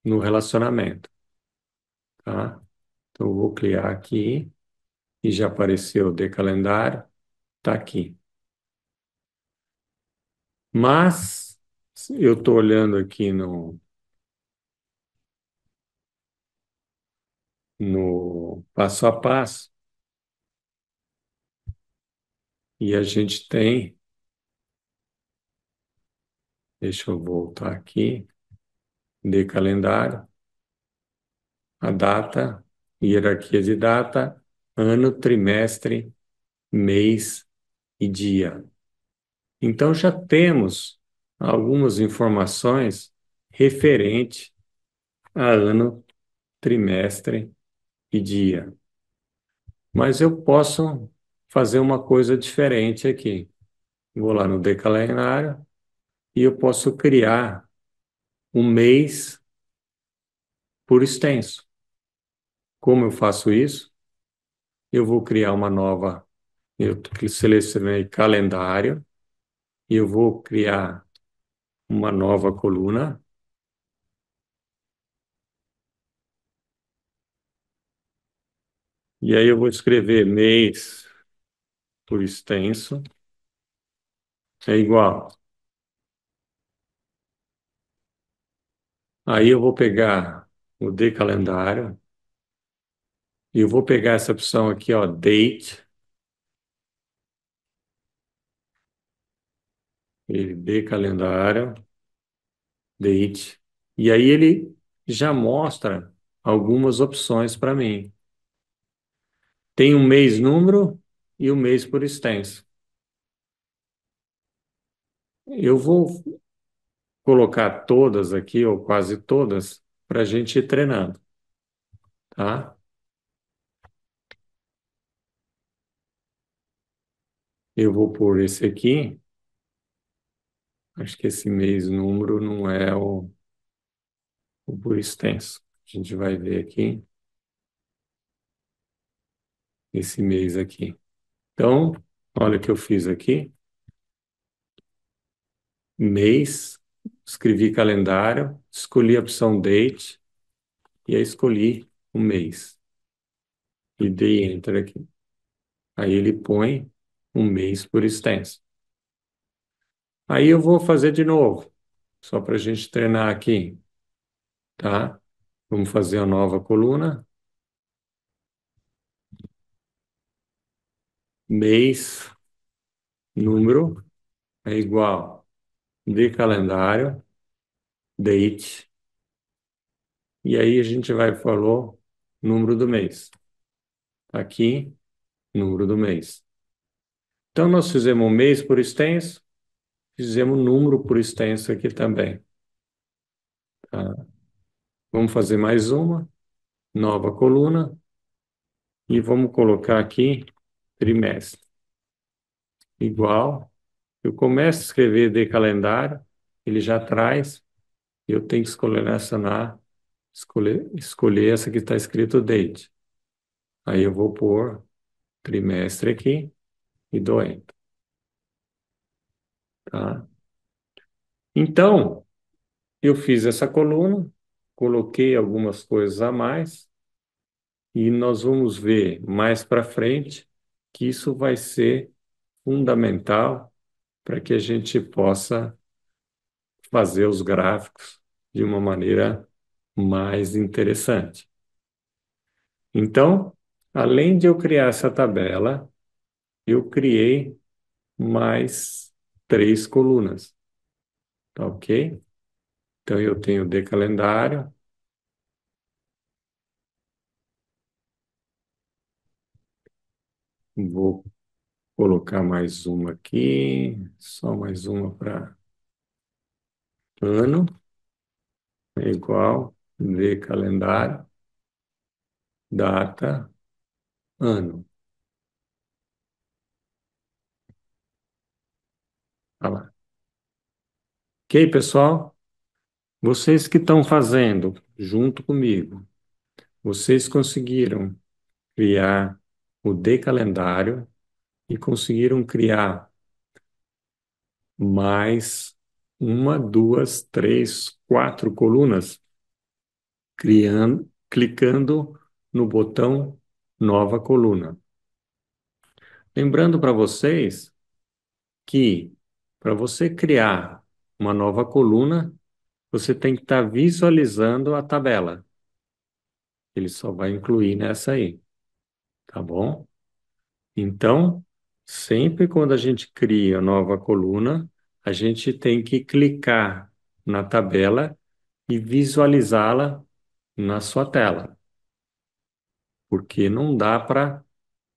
no relacionamento, tá? Então, eu vou clicar aqui e já apareceu o de calendário, tá aqui. Mas eu estou olhando aqui no passo a passo e a gente tem, deixa eu voltar aqui, de calendário, a data, hierarquia de data, ano, trimestre, mês e dia. Então já temos algumas informações referente a ano, trimestre e dia. Mas eu posso fazer uma coisa diferente aqui. Vou lá no decalendário e eu posso criar um mês por extenso. Como eu faço isso? Eu vou criar uma nova. Eu selecionei calendário e eu vou criar uma nova coluna. E aí eu vou escrever mês por extenso é igual. Aí eu vou pegar o de calendário E eu vou pegar essa opção aqui, ó, Date, ele de calendário, Date. E aí ele já mostra algumas opções para mim. Tem um mês número e um mês por extenso. Eu vou colocar todas aqui, ou quase todas, para a gente ir treinando, tá? Eu vou pôr esse aqui. Acho que esse mês número não é o por extenso. A gente vai ver aqui esse mês aqui. Então, olha o que eu fiz aqui. Mês, escrevi calendário, escolhi a opção date e aí escolhi o mês. E dei enter aqui. Aí ele põe um mês por extenso. Aí eu vou fazer de novo, só para a gente treinar aqui, tá? Vamos fazer a nova coluna. Mês, número é igual de calendário, date. E aí a gente vai falou número do mês. Aqui, número do mês. Então nós fizemos um mês por extenso, fizemos número por extenso aqui também, tá? Vamos fazer mais uma nova coluna e vamos colocar aqui trimestre. Igual, eu começo a escrever de calendário, ele já traz, eu tenho que selecionar, escolher essa que está escrito date. Aí eu vou pôr trimestre aqui e dou enter, tá? Então, eu fiz essa coluna, coloquei algumas coisas a mais e nós vamos ver mais para frente que isso vai ser fundamental para que a gente possa fazer os gráficos de uma maneira mais interessante. Então, além de eu criar essa tabela, eu criei mais três colunas, tá ok? Então, eu tenho de calendário, vou colocar mais uma aqui, só mais uma para ano, é igual, de calendário, data, ano. Tá lá. Ok, pessoal? Vocês que estão fazendo junto comigo, vocês conseguiram criar o de calendário e conseguiram criar mais uma, duas, três, quatro colunas, clicando no botão nova coluna. Lembrando para vocês que para você criar uma nova coluna, você tem que estar visualizando a tabela. Ele só vai incluir nessa aí, tá bom? Então, sempre quando a gente cria nova coluna, a gente tem que clicar na tabela e visualizá-la na sua tela, porque não dá para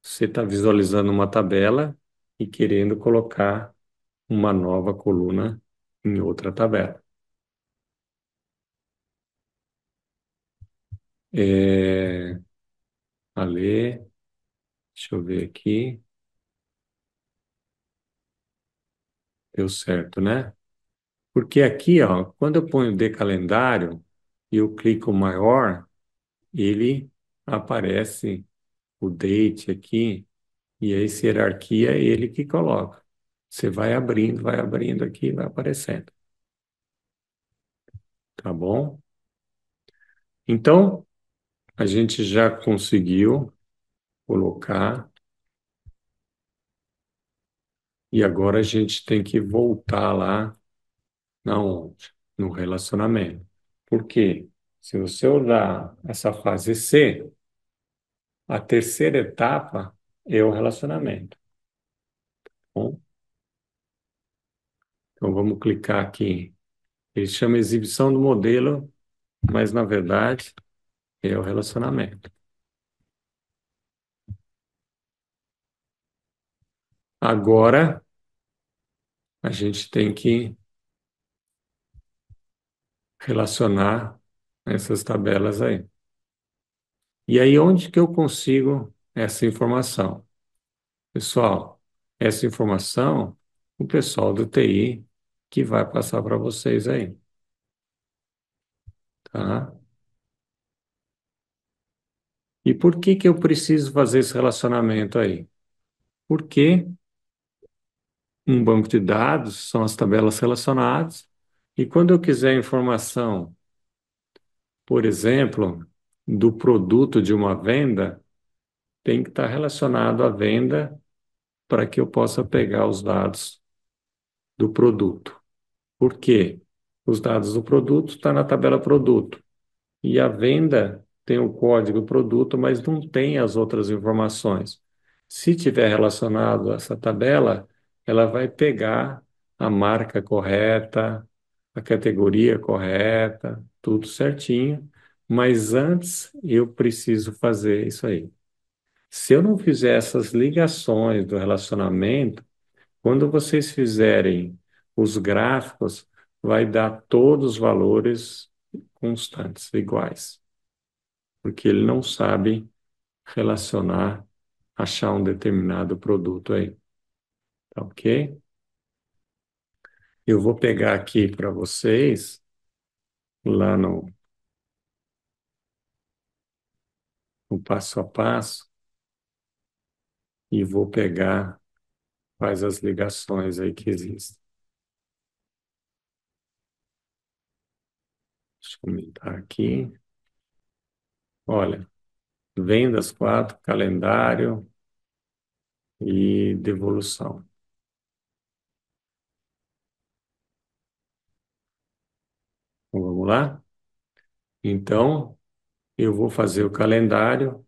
você estar visualizando uma tabela e querendo colocar uma nova coluna em outra tabela. É, Ale, deixa eu ver aqui, deu certo, né? Porque aqui, ó, quando eu ponho de calendário e eu clico maior, ele aparece o date aqui, e aí essa hierarquia é ele que coloca. Você vai abrindo aqui, vai aparecendo, tá bom? Então, a gente já conseguiu colocar, e agora a gente tem que voltar lá na onde? No relacionamento. Por quê? Se você olhar essa fase C, a terceira etapa é o relacionamento. Bom, então vamos clicar aqui. Ele chama exibição do modelo, mas na verdade é o relacionamento. Agora a gente tem que relacionar essas tabelas aí. E aí, onde que eu consigo essa informação? Pessoal, essa informação, o pessoal do TI que vai passar para vocês aí, tá? E por que que eu preciso fazer esse relacionamento aí? Porque um banco de dados são as tabelas relacionadas, e quando eu quiser informação, por exemplo, do produto de uma venda, tem que estar relacionado à venda para que eu possa pegar os dados do produto. Por quê? Os dados do produto estão na tabela produto. E a venda tem o código produto, mas não tem as outras informações. Se tiver relacionado a essa tabela, ela vai pegar a marca correta, a categoria correta, tudo certinho. Mas antes eu preciso fazer isso aí. Se eu não fizer essas ligações do relacionamento, quando vocês fizerem os gráficos, vai dar todos os valores constantes, iguais, porque ele não sabe relacionar, achar um determinado produto aí, tá ok? Eu vou pegar aqui para vocês, lá no passo a passo, e vou pegar quais as ligações aí que existem. Deixa eu aumentar aqui. Olha, vendas 4, calendário e devolução. Então, vamos lá? Então, eu vou fazer o calendário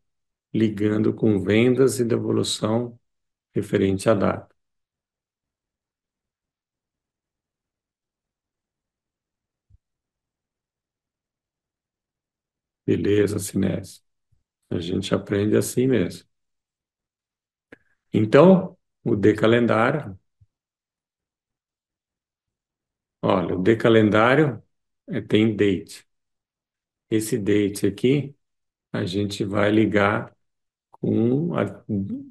ligando com vendas e devolução referente à data. Beleza, Sinésio. A gente aprende assim mesmo. Então, o decalendário, olha, o decalendário tem date. Esse date aqui, a gente vai ligar com a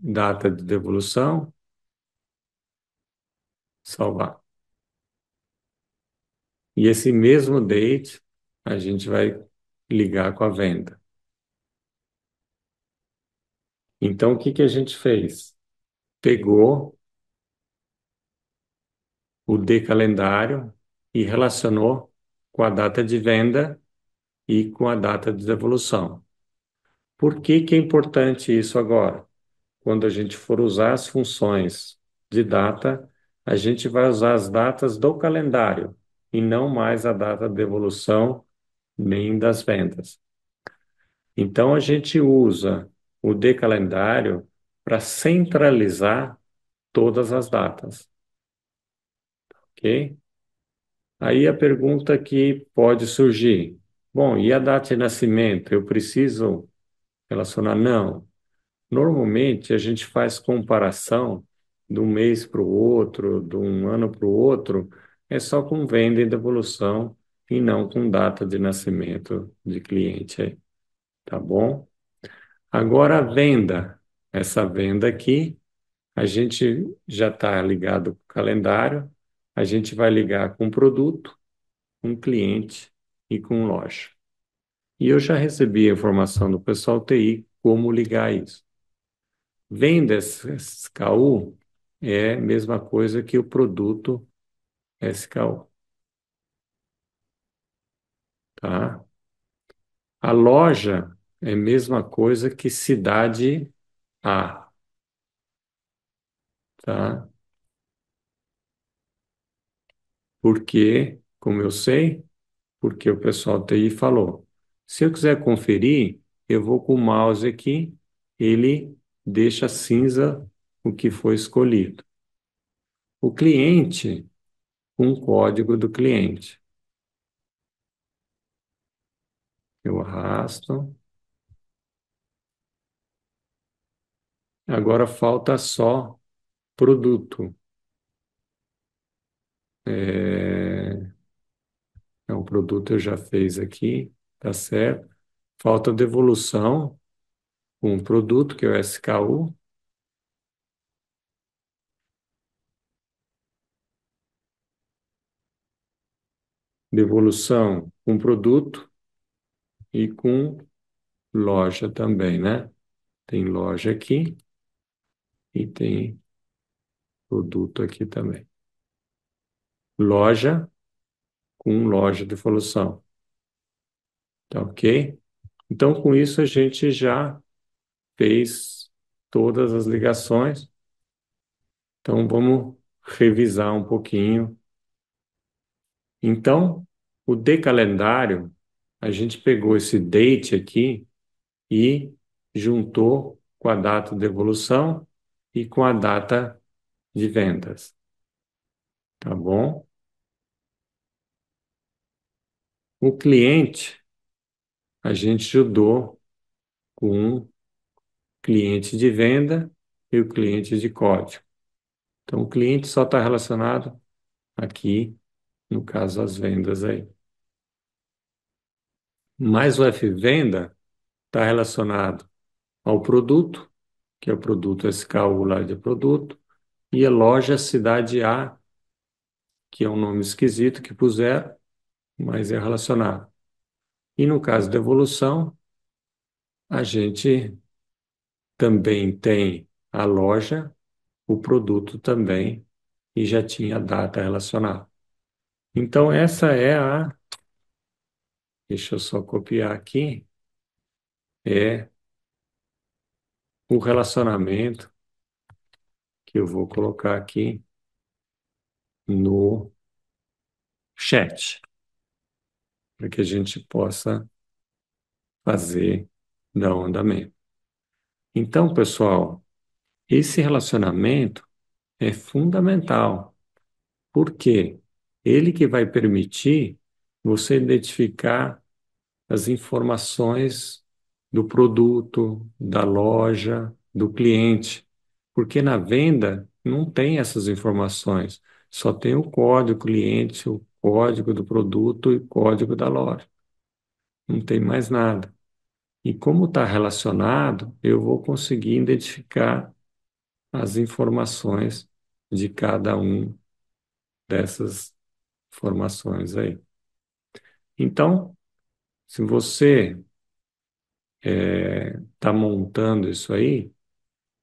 data de devolução, salvar. E esse mesmo date, a gente vai ligar com a venda. Então, o que que a gente fez? Pegou o decalendário e relacionou com a data de venda e com a data de devolução. Por que que é importante isso agora? Quando a gente for usar as funções de data, a gente vai usar as datas do calendário e não mais a data de devolução nem das vendas. Então a gente usa o decalendário para centralizar todas as datas, ok? Aí a pergunta que pode surgir: bom, e a data de nascimento? Eu preciso relacionar? Não. Normalmente a gente faz comparação de um mês para o outro, de um ano para o outro, é só com venda e devolução e não com data de nascimento de cliente aí, tá bom? Agora a venda, essa venda aqui, a gente já está ligado com o calendário, a gente vai ligar com o produto, com cliente e com loja. E eu já recebi a informação do pessoal TI como ligar isso. Vendas SKU é a mesma coisa que o produto SKU, tá? A loja é a mesma coisa que cidade A, tá? Porque, como eu sei, porque o pessoal TI falou. Se eu quiser conferir, eu vou com o mouse aqui ele deixa cinza o que foi escolhido. O cliente, um código do cliente. Eu arrasto. Agora falta só produto. É, o produto eu já fiz aqui, tá certo? Falta devolução, um produto, que é o SKU. Devolução com produto e com loja também, né? Tem loja aqui e tem produto aqui também. Loja com loja de devolução, tá ok? Então, com isso, a gente já fez todas as ligações. Então, vamos revisar um pouquinho. Então, o de calendário, a gente pegou esse date aqui e juntou com a data de evolução e com a data de vendas, tá bom? O cliente, a gente ajudou com o cliente de venda e o cliente de código. Então, o cliente só está relacionado aqui, no caso, as vendas aí. Mas o F-venda está relacionado ao produto, que é o produto SKU lá de produto, e a loja Cidade A, que é um nome esquisito que puseram, mas é relacionado. E no caso da evolução, a gente também tem a loja, o produto também, e já tinha a data relacionada. Então, essa é a. Deixa eu só copiar aqui. É o relacionamento que eu vou colocar aqui no chat, para que a gente possa fazer dar um andamento. Então, pessoal, esse relacionamento é fundamental. Por quê? Ele que vai permitir você identificar as informações do produto, da loja, do cliente. Porque na venda não tem essas informações. Só tem o código cliente, o código do produto e o código da loja. Não tem mais nada. E como está relacionado, eu vou conseguir identificar as informações de cada um dessas informações aí. Então, se você está montando isso aí,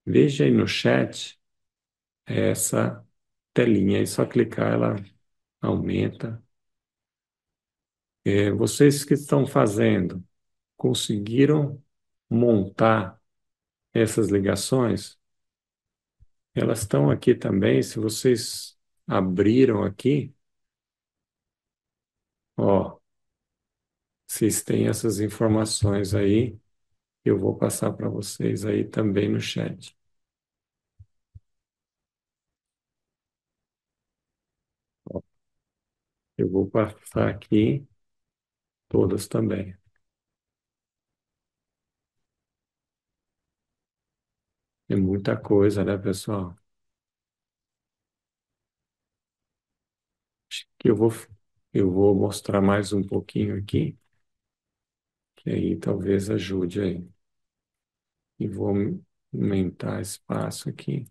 veja aí no chat essa telinha, é só clicar, ela aumenta. Vocês que estão fazendo, conseguiram montar essas ligações? Elas estão aqui também, se vocês abriram aqui, ó, vocês têm essas informações aí, eu vou passar para vocês aí também no chat. Ó, eu vou passar aqui todas também. É muita coisa, né, pessoal? Acho que eu vou mostrar mais um pouquinho aqui, que aí talvez ajude aí. E vou aumentar espaço aqui.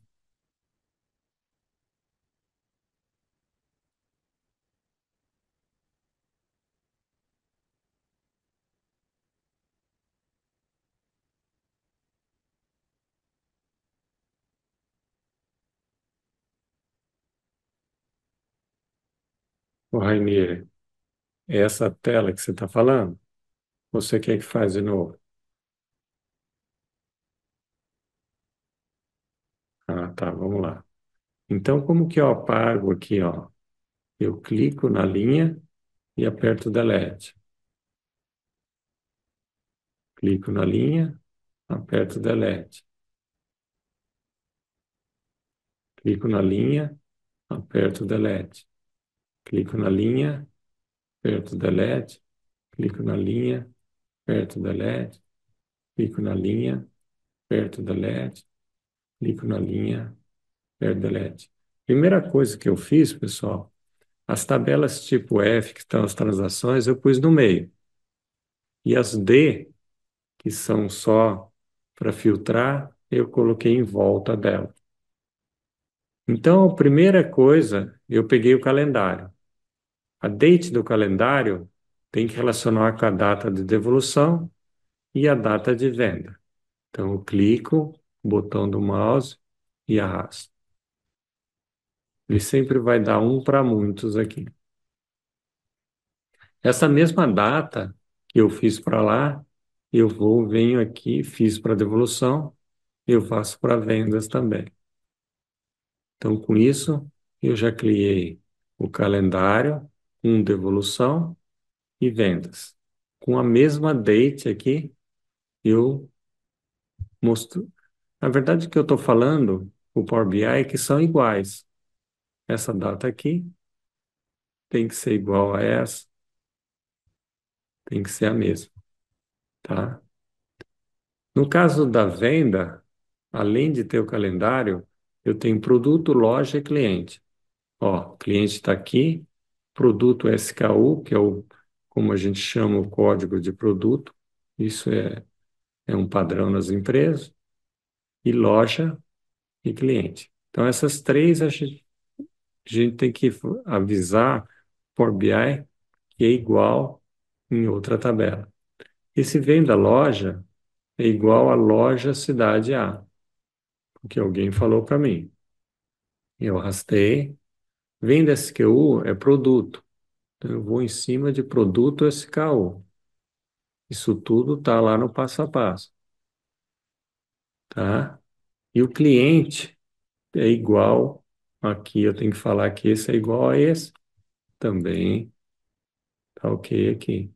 Ô, Rainier, é essa tela que você está falando? Você quer que faz de novo? Ah, tá, vamos lá. Então, como que eu apago aqui, ó? Eu clico na linha e aperto Delete. Clico na linha aperto Delete. Clico na linha, aperto Delete. Clico na linha, aperto Delete. Clico na linha, aperto Delete. Clico na linha, aperto Delete. Clico na linha, aperto Delete. Primeira coisa que eu fiz, pessoal, as tabelas tipo F, que estão as transações, eu pus no meio. E as D, que são só para filtrar, eu coloquei em volta dela. Então, a primeira coisa, eu peguei o calendário. A date do calendário tem que relacionar com a data de devolução e a data de venda. Então, eu clico, botão do mouse e arrasto. Ele sempre vai dar um para muitos aqui. Essa mesma data que eu fiz para lá, venho aqui, fiz para devolução, eu faço para vendas também. Então, com isso, eu já criei o calendário com devolução e vendas. Com a mesma date aqui, eu mostro. Na verdade, o que eu estou falando, o Power BI, é que são iguais. Essa data aqui tem que ser igual a essa, tem que ser a mesma, tá? No caso da venda, além de ter o calendário, eu tenho produto, loja e cliente. Ó, cliente está aqui, produto SKU, que é o, como a gente chama o código de produto, isso é um padrão nas empresas, e loja e cliente. Então, essas três a gente tem que avisar por BI que é igual em outra tabela. E se vem da loja, é igual a loja cidade A, porque alguém falou para mim. Eu arrastei. Venda SKU é produto. Então, eu vou em cima de produto SKU. Isso tudo está lá no passo a passo, tá? E o cliente é igual, aqui eu tenho que falar que esse é igual a esse, também tá ok aqui.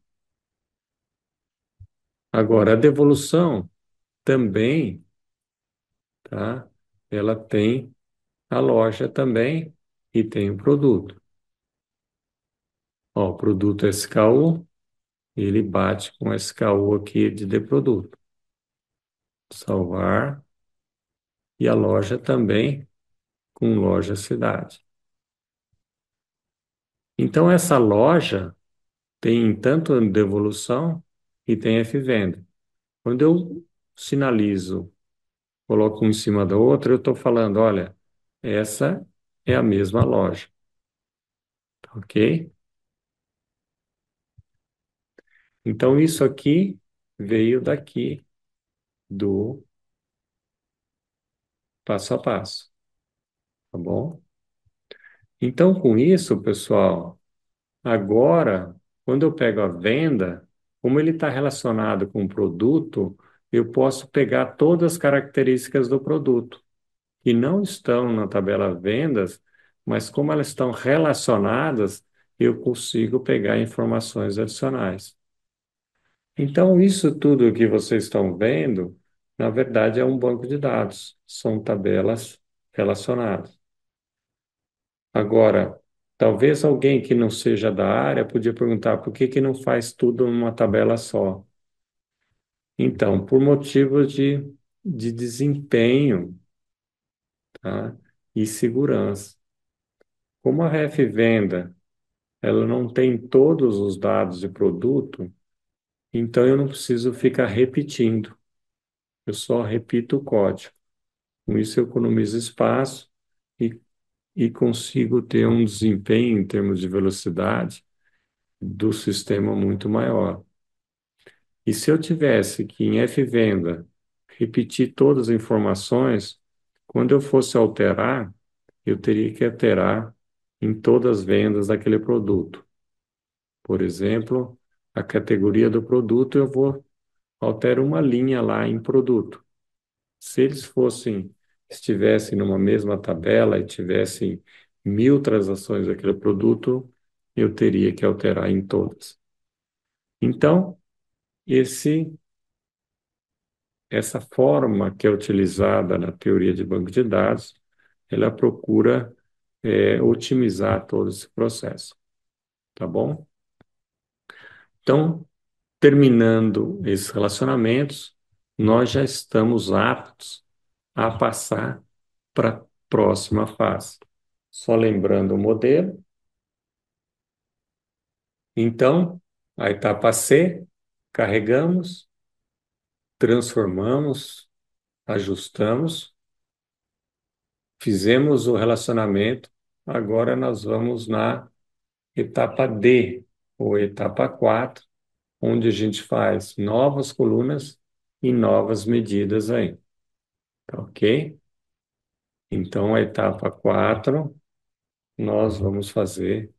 Agora, a devolução também, tá? Ela tem a loja também e tem o produto. Ó, o produto SKU, ele bate com SKU aqui de produto. Salvar. E a loja também com loja cidade. Então, essa loja tem tanto devolução e tem F-venda. Quando eu sinalizo, coloco um em cima da outra, eu estou falando, olha, essa é a mesma loja, ok? Então, isso aqui veio daqui do passo a passo, tá bom? Então, com isso, pessoal, agora, quando eu pego a venda, como ele está relacionado com o produto, eu posso pegar todas as características do produto, que não estão na tabela vendas, mas como elas estão relacionadas, eu consigo pegar informações adicionais. Então, isso tudo que vocês estão vendo, na verdade, é um banco de dados, são tabelas relacionadas. Agora, talvez alguém que não seja da área podia perguntar por que que não faz tudo numa tabela só? Então, por motivos de desempenho, tá? E segurança. Como a ref venda, ela não tem todos os dados de produto, então eu não preciso ficar repetindo. Eu só repito o código. Com isso eu economizo espaço e, e consigo ter um desempenho em termos de velocidade do sistema muito maior. E se eu tivesse que em F-venda repetir todas as informações, quando eu fosse alterar, eu teria que alterar em todas as vendas daquele produto. Por exemplo, a categoria do produto, eu vou alterar uma linha lá em produto. Se eles estivessem numa mesma tabela e tivessem 1.000 transações daquele produto, eu teria que alterar em todas. Então, esse essa forma que é utilizada na teoria de banco de dados, ela procura otimizar todo esse processo, tá bom? Então, terminando esses relacionamentos, nós já estamos aptos a passar para a próxima fase. Só lembrando o modelo. Então, a etapa C, carregamos, transformamos, ajustamos, fizemos o relacionamento, agora nós vamos na etapa D, ou etapa 4, onde a gente faz novas colunas e novas medidas aí, tá ok? Então, a etapa 4, nós vamos fazer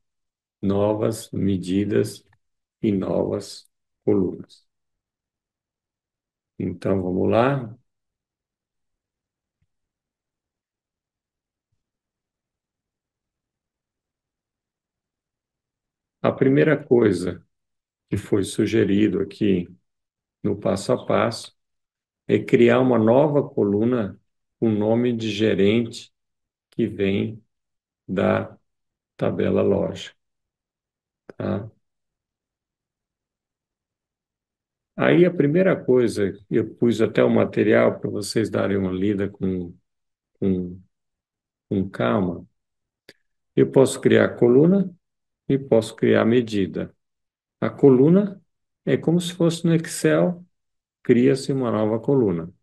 novas medidas e novas colunas. Então, vamos lá. A primeira coisa que foi sugerido aqui no passo a passo é criar uma nova coluna com nome de gerente que vem da tabela loja, tá? Aí a primeira coisa, eu pus até o material para vocês darem uma lida com, com calma. Eu posso criar coluna e posso criar medida. A coluna é como se fosse no Excel, cria-se uma nova coluna.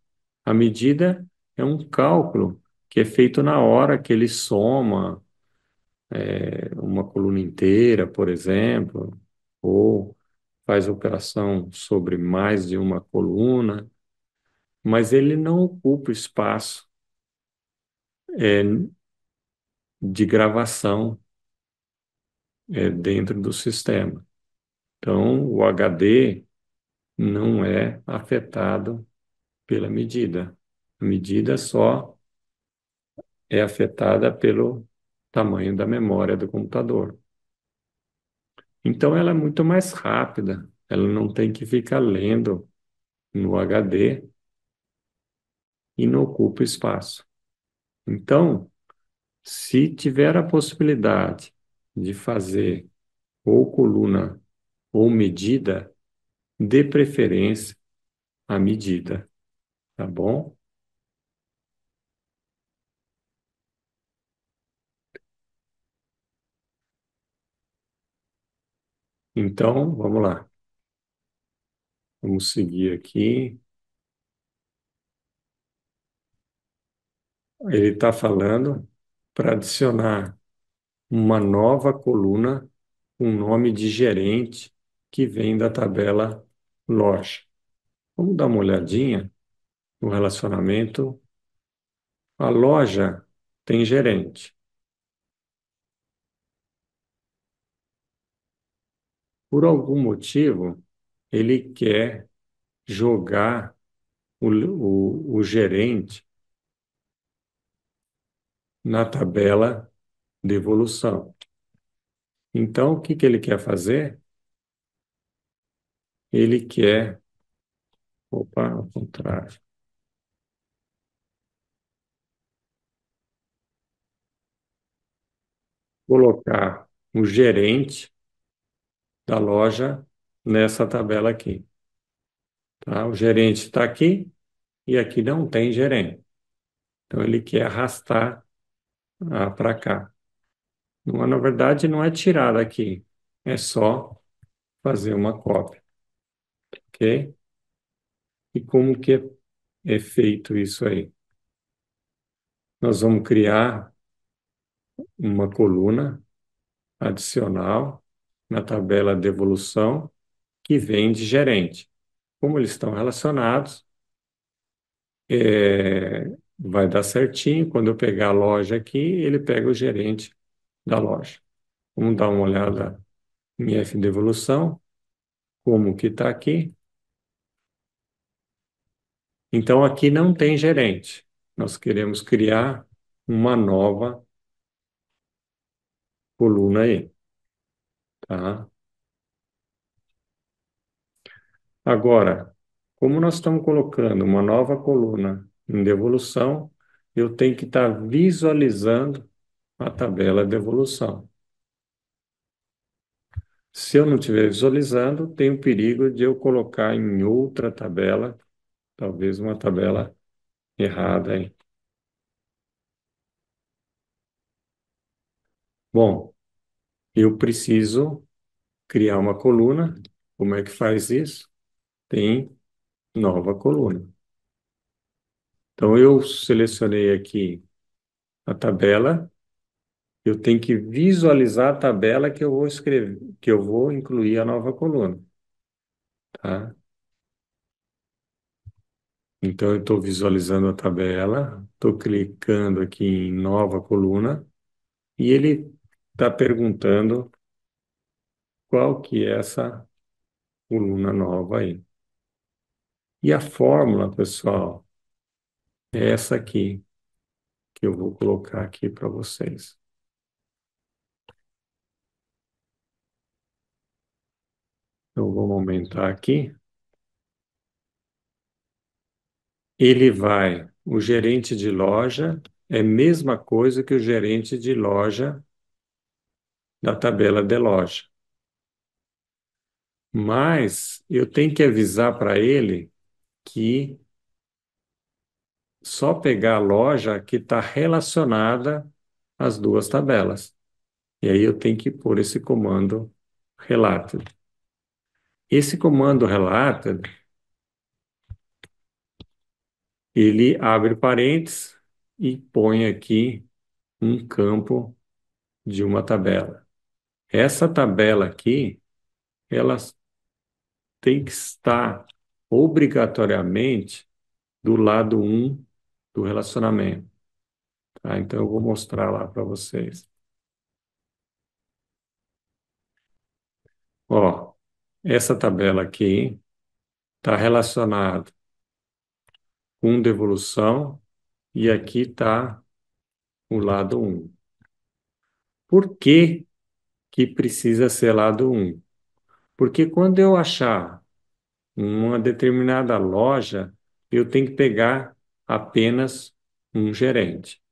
A medida é um cálculo que é feito na hora que ele soma uma coluna inteira, por exemplo, ou faz operação sobre mais de uma coluna, mas ele não ocupa espaço é, de gravação dentro do sistema. Então, o HD não é afetado pela medida. A medida só é afetada pelo tamanho da memória do computador. Então, ela é muito mais rápida, ela não tem que ficar lendo no HD e não ocupa espaço. Então, se tiver a possibilidade de fazer ou coluna ou medida, dê preferência à medida, tá bom? Então, vamos lá. Vamos seguir aqui. Ele está falando para adicionar uma nova coluna com nome de gerente que vem da tabela loja. Vamos dar uma olhadinha no relacionamento. A loja tem gerente. Por algum motivo, ele quer jogar o gerente na tabela de evolução. Então, o que que ele quer fazer? Ele quer, opa, ao contrário, colocar o gerente da loja nessa tabela aqui, tá? O gerente está aqui e aqui não tem gerente. Então, ele quer arrastar para cá. Não, na verdade, não é tirar daqui, é só fazer uma cópia, ok? E como que é feito isso aí? Nós vamos criar uma coluna adicional na tabela de evolução que vem de gerente. Como eles estão relacionados, vai dar certinho. Quando eu pegar a loja aqui, ele pega o gerente da loja. Vamos dar uma olhada em F de evolução, como que está aqui. Então, aqui não tem gerente. Nós queremos criar uma nova coluna aí, tá? Agora, Como nós estamos colocando uma nova coluna em devolução, eu tenho que estar visualizando a tabela de evolução. Se eu não estiver visualizando, tem o perigo de eu colocar em outra tabela, talvez uma tabela errada aí. Bom, eu preciso criar uma coluna. Como é que faz isso? Tem nova coluna. Então, eu selecionei aqui a tabela. Eu tenho que visualizar a tabela que eu vou escrever, que eu vou incluir a nova coluna, tá? Então, eu estou visualizando a tabela, estou clicando aqui em nova coluna e ele está perguntando qual que é essa coluna nova aí. E a fórmula, pessoal, é essa aqui, que eu vou colocar aqui para vocês. Eu vou aumentar aqui. O gerente de loja é a mesma coisa que o gerente de loja da tabela de loja. Mas eu tenho que avisar para ele que só pegar a loja que está relacionada às duas tabelas. E aí eu tenho que pôr esse comando related. Esse comando related, ele abre parênteses e põe aqui um campo de uma tabela. Essa tabela aqui, ela tem que estar obrigatoriamente do lado um do relacionamento, tá? Então eu vou mostrar lá para vocês. Ó, essa tabela aqui está relacionada com devolução e aqui está o lado um. Por que que precisa ser lado um? Porque quando eu achar uma determinada loja, eu tenho que pegar apenas um gerente.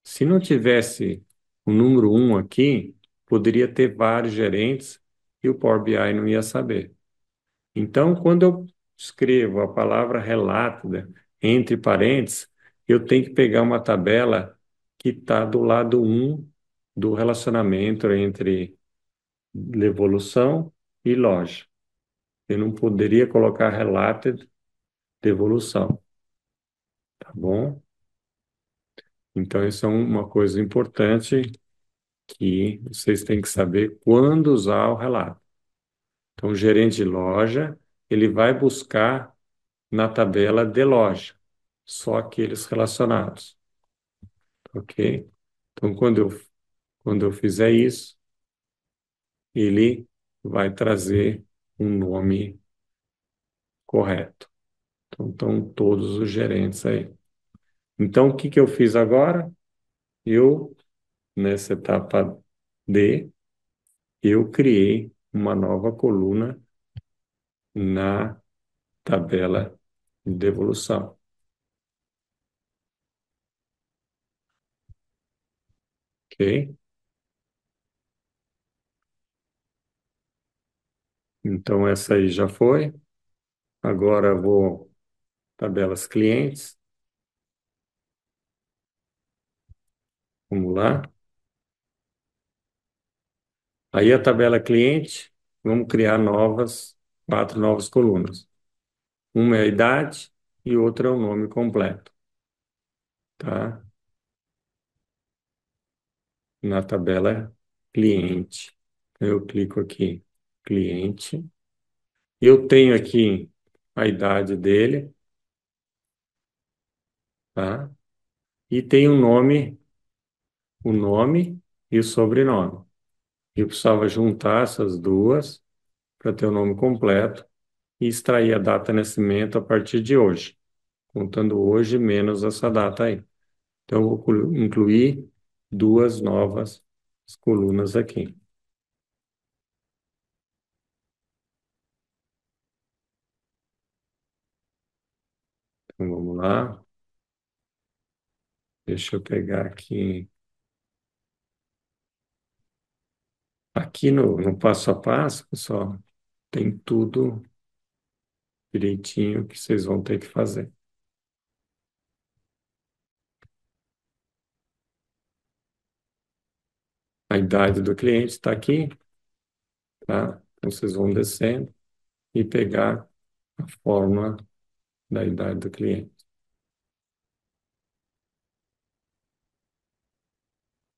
Se não tivesse o número um aqui, poderia ter vários gerentes e o Power BI não ia saber. Então, quando eu escrevo a palavra relátida entre parênteses, eu tenho que pegar uma tabela que está do lado um do relacionamento entre devolução e loja. Eu não poderia colocar related devolução, tá bom? Então, isso é uma coisa importante que vocês têm que saber quando usar o relato. Então, o gerente de loja, ele vai buscar na tabela de loja, só aqueles relacionados, ok? Então, quando eu fizer isso, ele vai trazer um nome correto. Então, estão todos os gerentes aí. Então, o que que eu fiz agora? Eu, nessa etapa D, eu criei uma nova coluna na tabela de devolução, ok? Então, essa aí já foi. Agora eu vou tabelas clientes. Vamos lá. Aí a tabela cliente, vamos criar quatro novas colunas. Uma é a idade e outra é o nome completo, tá? Na tabela cliente. Eu clico aqui, cliente. Eu tenho aqui a idade dele, tá? E tem o nome e o sobrenome. Eu precisava juntar essas duas para ter o nome completo e extrair a data de nascimento a partir de hoje, contando hoje menos essa data aí. Então, eu vou incluir duas novas colunas aqui. Então, vamos lá. Deixa eu pegar aqui. Aqui no passo a passo, pessoal, tem tudo direitinho que vocês vão ter que fazer. A idade do cliente está aqui, tá? Então, vocês vão descendo e pegar a fórmula da idade do cliente.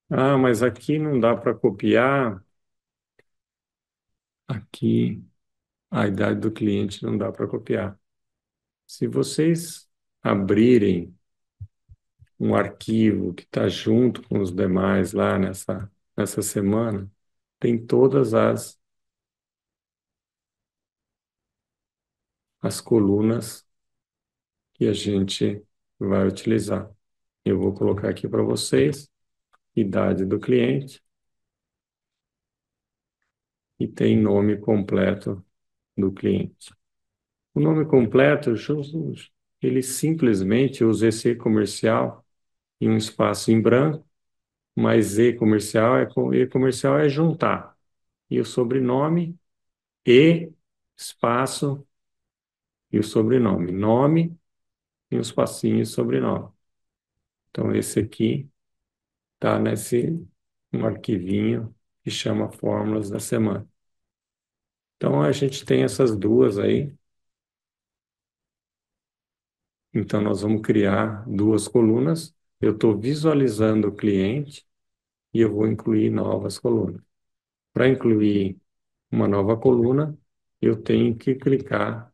Ah, mas aqui não dá para copiar. Aqui a idade do cliente não dá para copiar. Se vocês abrirem um arquivo que está junto com os demais lá nessa semana, tem todas as colunas que a gente vai utilizar. Eu vou colocar aqui para vocês, idade do cliente, e tem nome completo do cliente. O nome completo, ele simplesmente usa esse E comercial em um espaço em branco, mas E comercial é juntar. E o sobrenome, E, espaço e o sobrenome. Nome e um espacinho e sobrenome. Então, esse aqui está nesse um arquivinho que chama Fórmulas da Semana. Então, a gente tem essas duas aí. Então, nós vamos criar duas colunas. Eu estou visualizando o cliente e eu vou incluir novas colunas. Para incluir uma nova coluna, eu tenho que clicar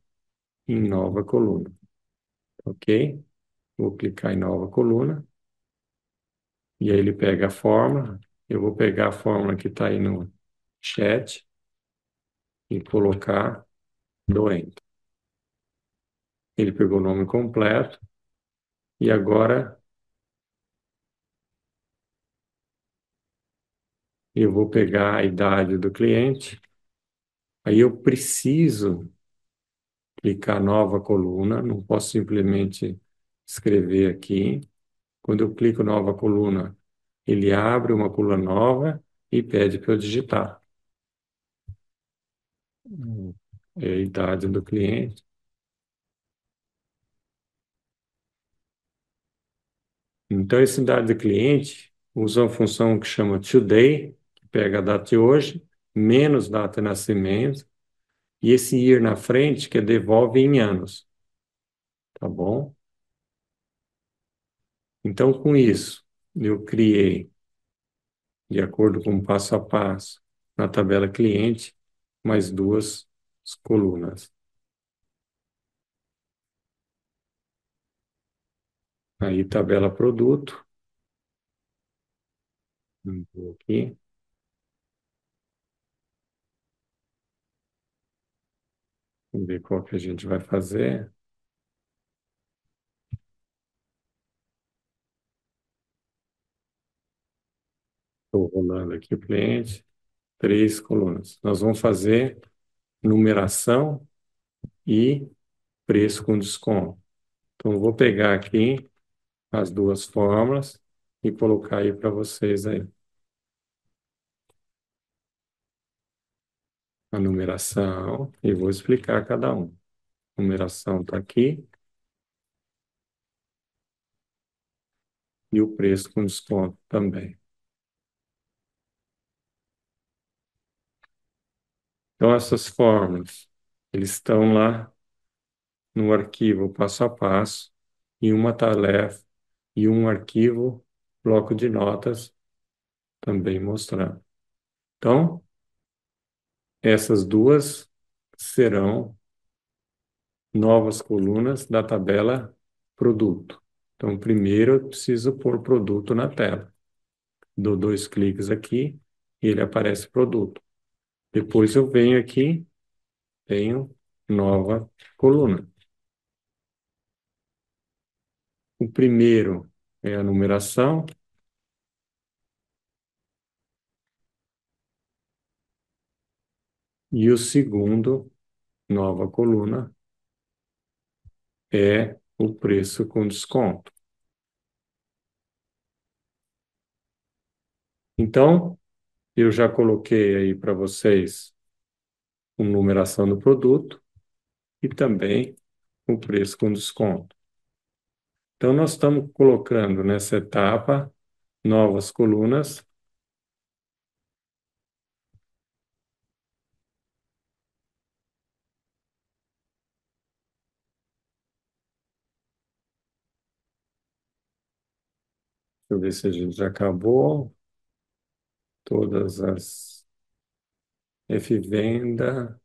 em nova coluna, ok? Vou clicar em nova coluna e aí ele pega a fórmula. Eu vou pegar a fórmula que está aí no chat e colocar doente. Ele pegou o nome completo e agora eu vou pegar a idade do cliente. Aí eu preciso clicar nova coluna, não posso simplesmente escrever aqui. Quando eu clico nova coluna, ele abre uma coluna nova e pede para eu digitar. É a idade do cliente. Então, essa idade do cliente usa uma função que chama today, que pega a data de hoje, menos data de nascimento, e esse year na frente, que devolve em anos, tá bom? Então, com isso, eu criei, de acordo com o passo a passo, na tabela cliente, mais duas colunas. Aí, tabela produto, vou aqui, vamos ver qual que a gente vai fazer. Estou rolando aqui o cliente, três colunas. Nós vamos fazer numeração e preço com desconto. Então, eu vou pegar aqui as duas fórmulas e colocar aí para vocês aí. A numeração, e vou explicar cada um. A numeração está aqui e o preço com desconto também. Então, essas fórmulas, eles estão lá no arquivo passo a passo, e uma tarefa, e um arquivo, bloco de notas, também mostrando. Então, essas duas serão novas colunas da tabela produto. Então, primeiro eu preciso pôr produto na tela. Dou dois cliques aqui e ele aparece produto. Depois eu venho aqui, tenho nova coluna. O primeiro é a numeração e o segundo, nova coluna, é o preço com desconto. Então, eu já coloquei aí para vocês a numeração do produto e também o preço com desconto. Então, nós estamos colocando nessa etapa novas colunas. Deixa eu ver se a gente já acabou. Todas as F-venda.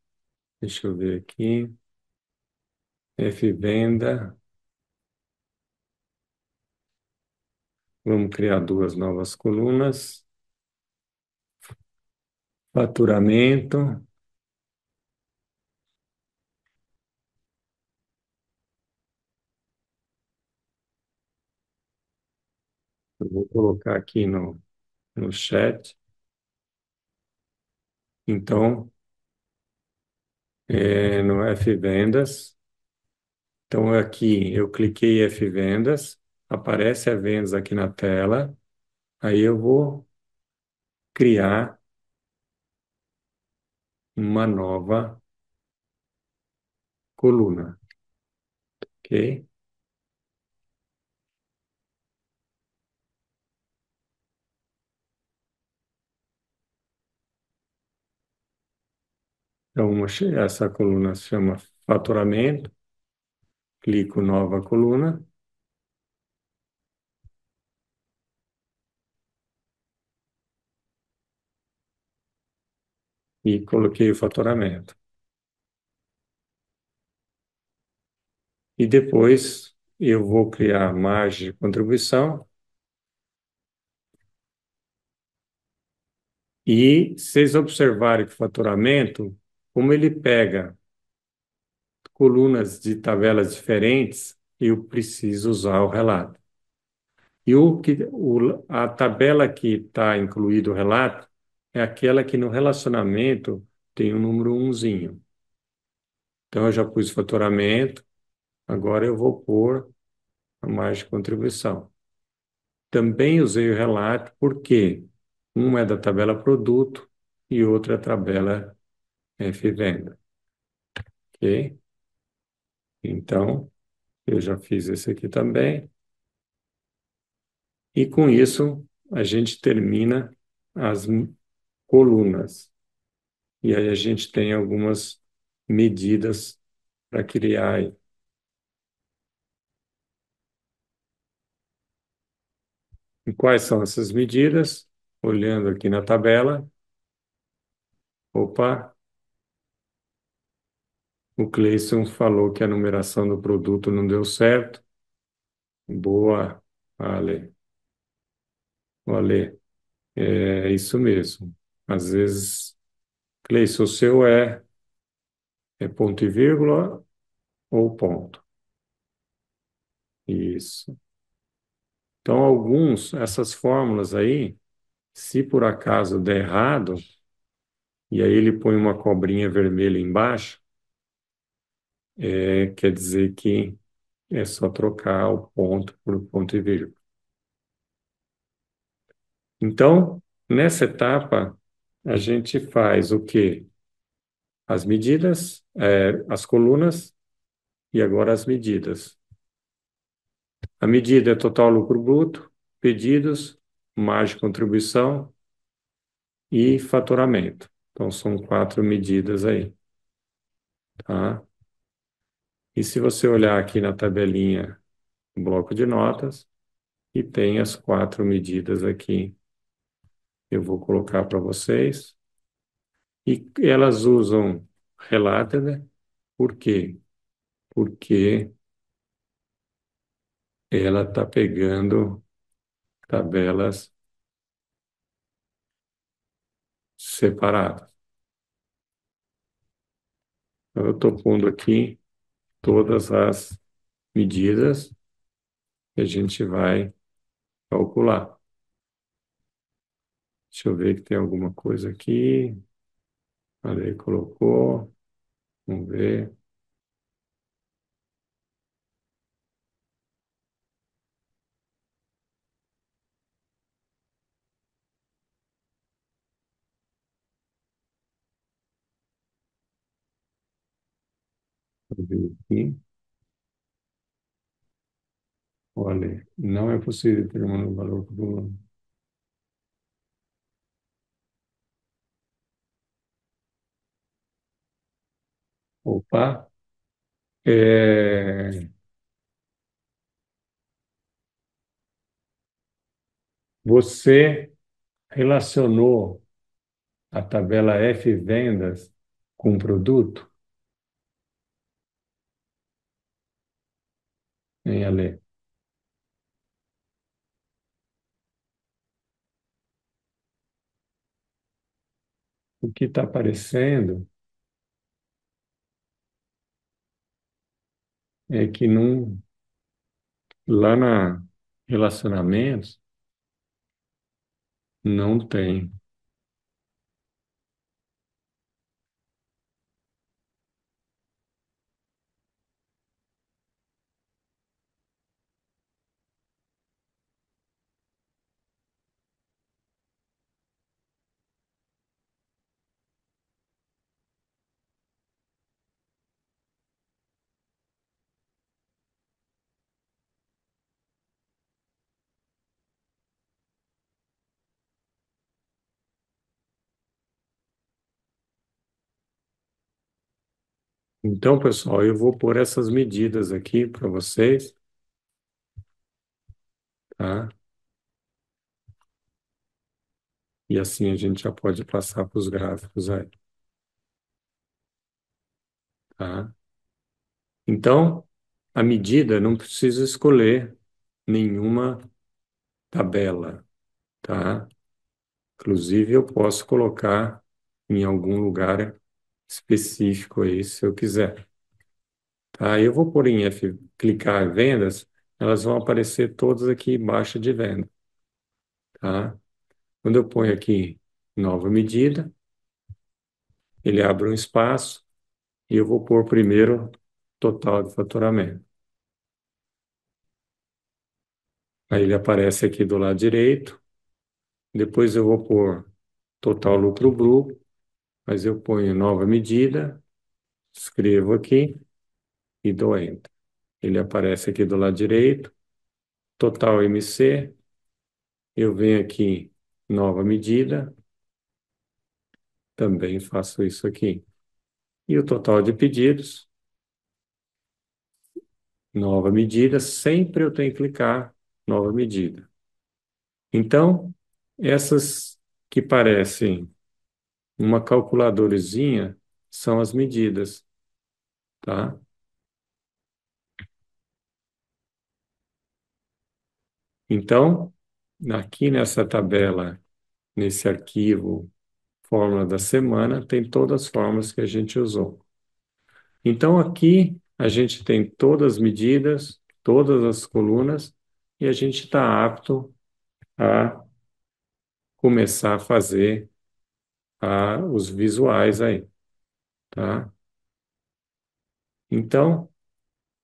Deixa eu ver aqui. F-venda. Vamos criar duas novas colunas. Faturamento. Eu vou colocar aqui no chat. Então, no F-vendas. Então, aqui eu cliquei em F-vendas. Aparece a vendas aqui na tela. Aí eu vou criar uma nova coluna, ok? Então, essa coluna se chama faturamento, clico nova coluna e coloquei o faturamento. E depois eu vou criar margem de contribuição e vocês observarem que o faturamento, como ele pega colunas de tabelas diferentes, eu preciso usar o relato. E a tabela que está incluído o relato é aquela que no relacionamento tem o número umzinho. Então, eu já pus faturamento, agora eu vou pôr a margem de contribuição. Também usei o relato porque uma é da tabela produto e outra é a tabela F-venda. Ok? Então, eu já fiz esse aqui também. E com isso, a gente termina as colunas. E aí a gente tem algumas medidas para criar aí. E quais são essas medidas? Olhando aqui na tabela, opa, o Cleison falou que a numeração do produto não deu certo. Boa, Ale. Ale, é isso mesmo. Às vezes, Cleison, o seu é ponto e vírgula ou ponto. Isso. Então, essas fórmulas aí, se por acaso der errado, e aí ele põe uma cobrinha vermelha embaixo, quer dizer que é só trocar o ponto por ponto e vírgula. Então, nessa etapa, a gente faz o quê? As medidas, as colunas e agora as medidas. A medida é total lucro bruto, pedidos, margem de contribuição e faturamento. Então, são quatro medidas aí, tá? E se você olhar aqui na tabelinha, bloco de notas, e tem as quatro medidas aqui, eu vou colocar para vocês. E elas usam Related, por quê? Porque ela está pegando tabelas separadas. Então, eu estou pondo aqui todas as medidas que a gente vai calcular. Deixa eu ver que tem alguma coisa aqui. A lei colocou. Vamos ver. Deixa eu ver aqui. Olha, não é possível determinar o valor do... Opa! É, você relacionou a tabela F vendas com o produto, hein, Ale? O que está aparecendo é que não, lá na relacionamentos não tem. Então, pessoal, eu vou pôr essas medidas aqui para vocês, tá? E assim a gente já pode passar para os gráficos aí, tá? Então, a medida não precisa escolher nenhuma tabela, tá? Inclusive, eu posso colocar em algum lugar específico aí, se eu quiser, tá? Eu vou pôr em F, clicar em vendas, elas vão aparecer todas aqui embaixo de venda, tá? Quando eu ponho aqui nova medida, ele abre um espaço e eu vou pôr primeiro total de faturamento. Aí ele aparece aqui do lado direito. Depois eu vou pôr total lucro bruto, mas eu ponho nova medida, escrevo aqui e dou Enter. Ele aparece aqui do lado direito, total MC, eu venho aqui, nova medida, também faço isso aqui. E o total de pedidos, nova medida, sempre eu tenho que clicar nova medida. Então, essas que parecem uma calculadorazinha são as medidas, tá? Então, aqui nessa tabela, nesse arquivo, fórmula da semana, tem todas as fórmulas que a gente usou. Então, aqui a gente tem todas as medidas, todas as colunas, e a gente está apto a começar a fazer os visuais aí, tá? Então,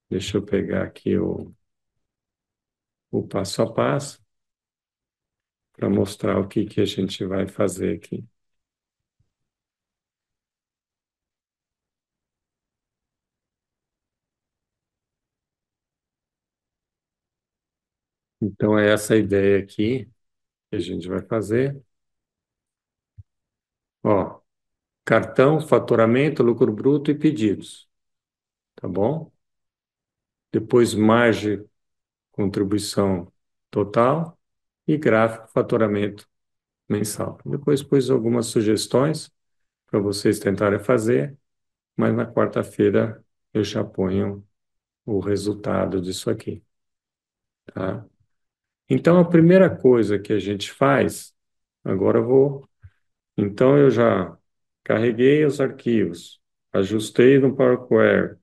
deixa eu pegar aqui o passo a passo para mostrar o que que a gente vai fazer aqui. Então, é essa a ideia aqui que a gente vai fazer. Ó, cartão, faturamento, lucro bruto e pedidos, tá bom? Depois, margem, contribuição total e gráfico, faturamento mensal. Depois, pus algumas sugestões para vocês tentarem fazer, mas na quarta-feira eu já ponho o resultado disso aqui, tá? Então, a primeira coisa que a gente faz, agora eu vou. Então, eu já carreguei os arquivos, ajustei no Power Query,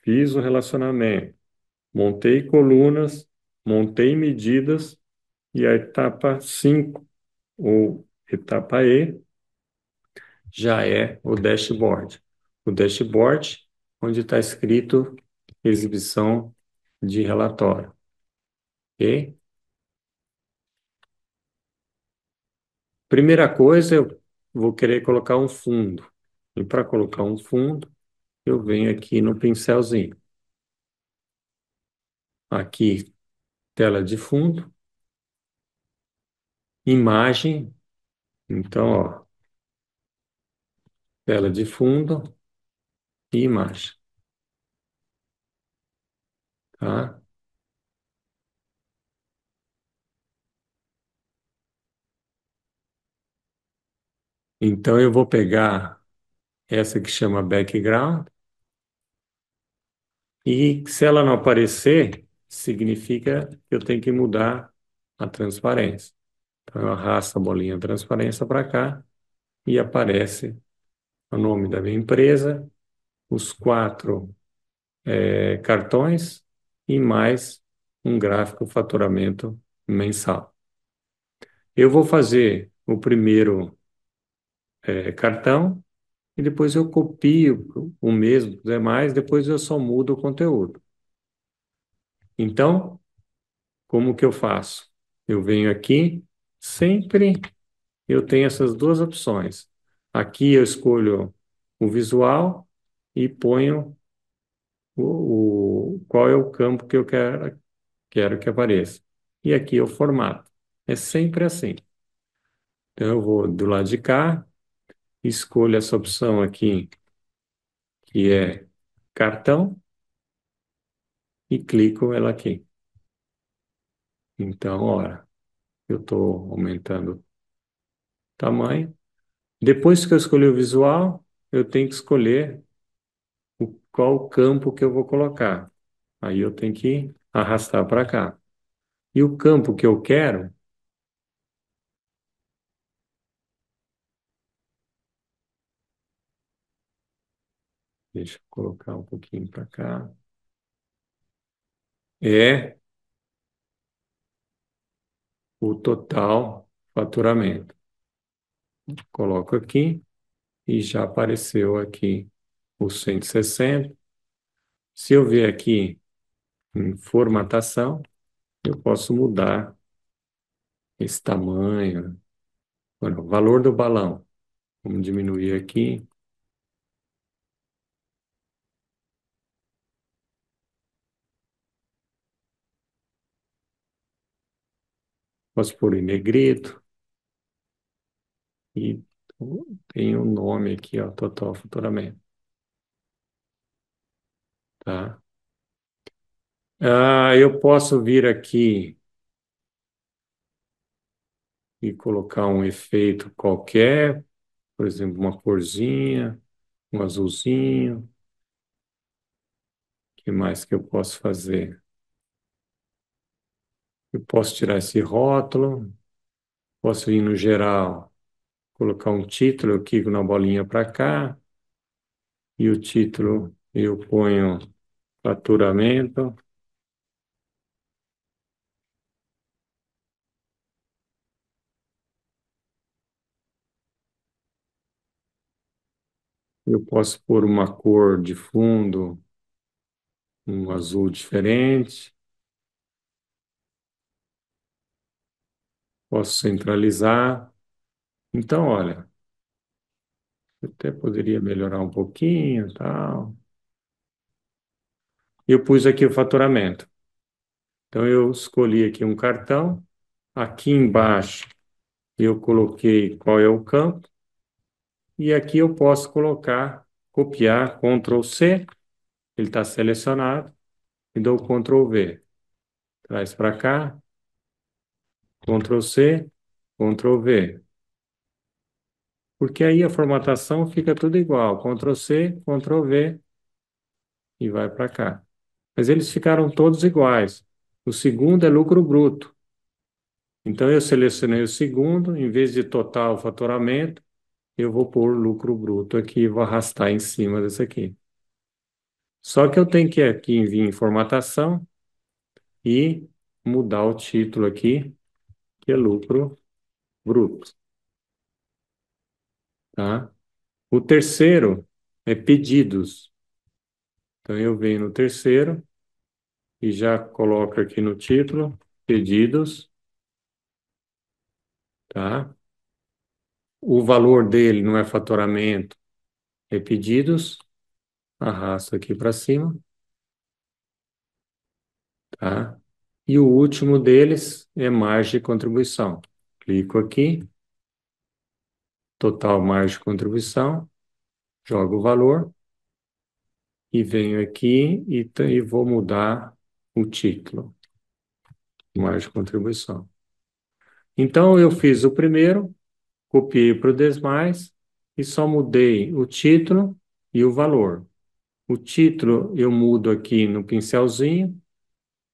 fiz o relacionamento, montei colunas, montei medidas e a etapa 5 ou etapa E, já é o dashboard. O dashboard, onde está escrito exibição de relatório. Ok? Primeira coisa, eu vou querer colocar um fundo. E para colocar um fundo, eu venho aqui no pincelzinho. Aqui, tela de fundo, imagem. Então, ó, tela de fundo e imagem, tá? Então, eu vou pegar essa que chama background e se ela não aparecer, significa que eu tenho que mudar a transparência. Então, eu arrasto a bolinha de transparência para cá e aparece o nome da minha empresa, os quatro cartões e mais um gráfico faturamento mensal. Eu vou fazer o primeiro cartão e depois eu copio o mesmo dos demais, depois eu só mudo o conteúdo. Então, como que eu faço? Eu venho aqui, sempre eu tenho essas duas opções. Aqui eu escolho o visual e ponho qual é o campo que eu quero que apareça. E aqui é o formato. É sempre assim. Então eu vou do lado de cá, escolho essa opção aqui, que é cartão, e clico ela aqui. Então, olha, eu estou aumentando o tamanho. Depois que eu escolhi o visual, eu tenho que escolher qual o campo que eu vou colocar. Aí eu tenho que arrastar para cá. E o campo que eu quero, deixa eu colocar um pouquinho para cá, é o total faturamento. Coloco aqui e já apareceu aqui o 160. Se eu ver aqui em formatação, eu posso mudar esse tamanho. Olha, o valor do balão. Vamos diminuir aqui. Posso pôr em negrito. E tem um nome aqui, ó, total faturamento. Tá? Eu posso vir aqui e colocar um efeito qualquer, por exemplo, uma corzinha, um azulzinho. O que mais que eu posso fazer? Eu posso tirar esse rótulo, posso ir no geral, colocar um título, eu clico na bolinha para cá, e o título eu ponho faturamento. Eu posso pôr uma cor de fundo, um azul diferente. Posso centralizar. Então, olha, eu até poderia melhorar um pouquinho, tal. Eu pus aqui o faturamento. Então, eu escolhi aqui um cartão. Aqui embaixo, eu coloquei qual é o campo. E aqui eu posso colocar, copiar, Ctrl C. Ele está selecionado. E dou Ctrl V. Traz para cá. Ctrl C, Ctrl V. Porque aí a formatação fica tudo igual. Ctrl C, Ctrl V e vai para cá. Mas eles ficaram todos iguais. O segundo é lucro bruto. Então eu selecionei o segundo, em vez de total faturamento, eu vou pôr lucro bruto aqui e vou arrastar em cima desse aqui. Só que eu tenho que aqui vir em formatação e mudar o título aqui, que é lucro bruto, tá? O terceiro é pedidos. Então eu venho no terceiro e já coloco aqui no título pedidos, tá? O valor dele não é faturamento, é pedidos. arrasto aqui para cima, tá? E o último deles é margem de contribuição. Clico aqui, total margem de contribuição, jogo o valor e venho aqui e vou mudar o título, margem de contribuição. Então, eu fiz o primeiro, copiei para o Desmais e só mudei o título e o valor. O título eu mudo aqui no pincelzinho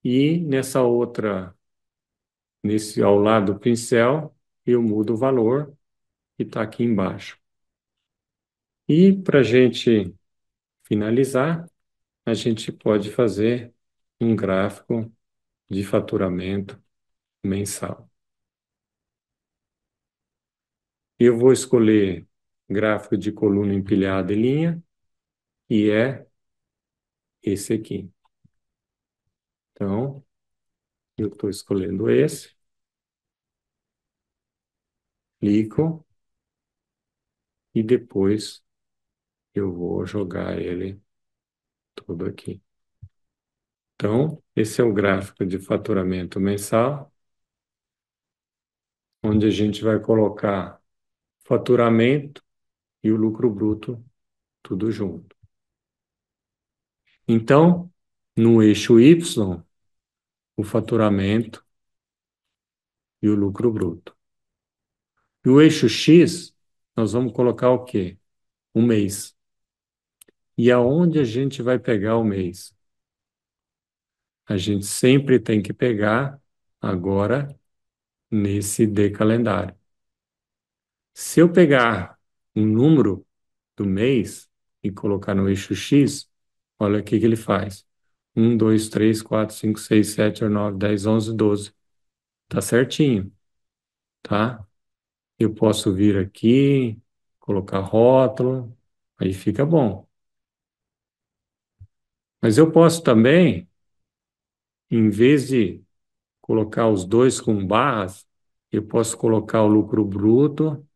e nessa outra, ao lado do pincel, eu mudo o valor que está aqui embaixo. E para a gente finalizar, a gente pode fazer um gráfico de faturamento mensal. Eu vou escolher gráfico de coluna empilhada em linha, e é esse aqui. Então, eu estou escolhendo esse, clico e depois eu vou jogar ele todo aqui. Então, esse é o gráfico de faturamento mensal, onde a gente vai colocar faturamento e o lucro bruto tudo junto. Então, no eixo Y, o faturamento e o lucro bruto. E o eixo X, nós vamos colocar o quê? Um mês. E aonde a gente vai pegar o mês? A gente sempre tem que pegar agora nesse decalendário. Se eu pegar um número do mês e colocar no eixo X, olha o que que ele faz. 1, 2, 3, 4, 5, 6, 7, 8, 9, 10, 11, 12. Tá certinho, tá? Eu posso vir aqui, colocar rótulo, aí fica bom. Mas eu posso também, em vez de colocar os dois com barras, eu posso colocar o lucro bruto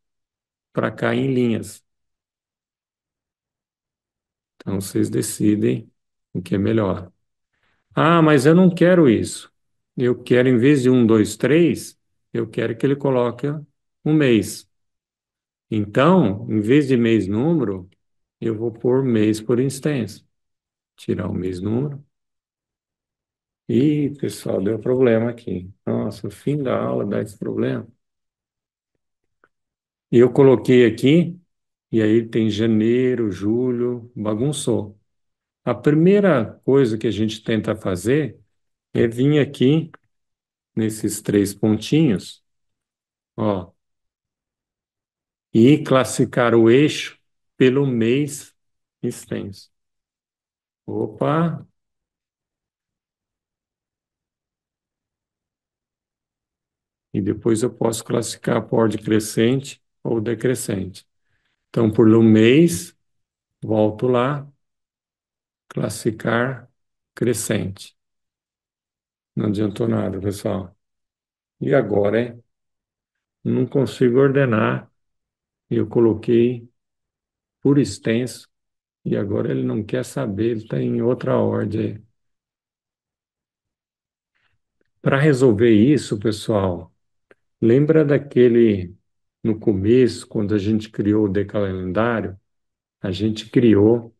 para cá em linhas. Então vocês decidem o que é melhor. Ah, mas eu não quero isso. Eu quero, em vez de 1, 2, 3, eu quero que ele coloque um mês. Então, em vez de mês número, eu vou pôr mês por instância. Tirar o mês número. Ih, pessoal, deu problema aqui. Nossa, o fim da aula dá esse problema. E eu coloquei aqui, e aí tem janeiro, julho, bagunçou. A primeira coisa que a gente tenta fazer é vir aqui nesses três pontinhos, ó, e classificar o eixo pelo mês extenso. Opa! E depois eu posso classificar por ordem crescente ou decrescente. Então, por um mês, volto lá, classificar crescente. Não adiantou nada, pessoal. E agora, hein? Não consigo ordenar. Eu coloquei por extenso e agora ele não quer saber, ele está em outra ordem. Para resolver isso, pessoal, lembra daquele no começo, quando a gente criou o decalendário, a gente criou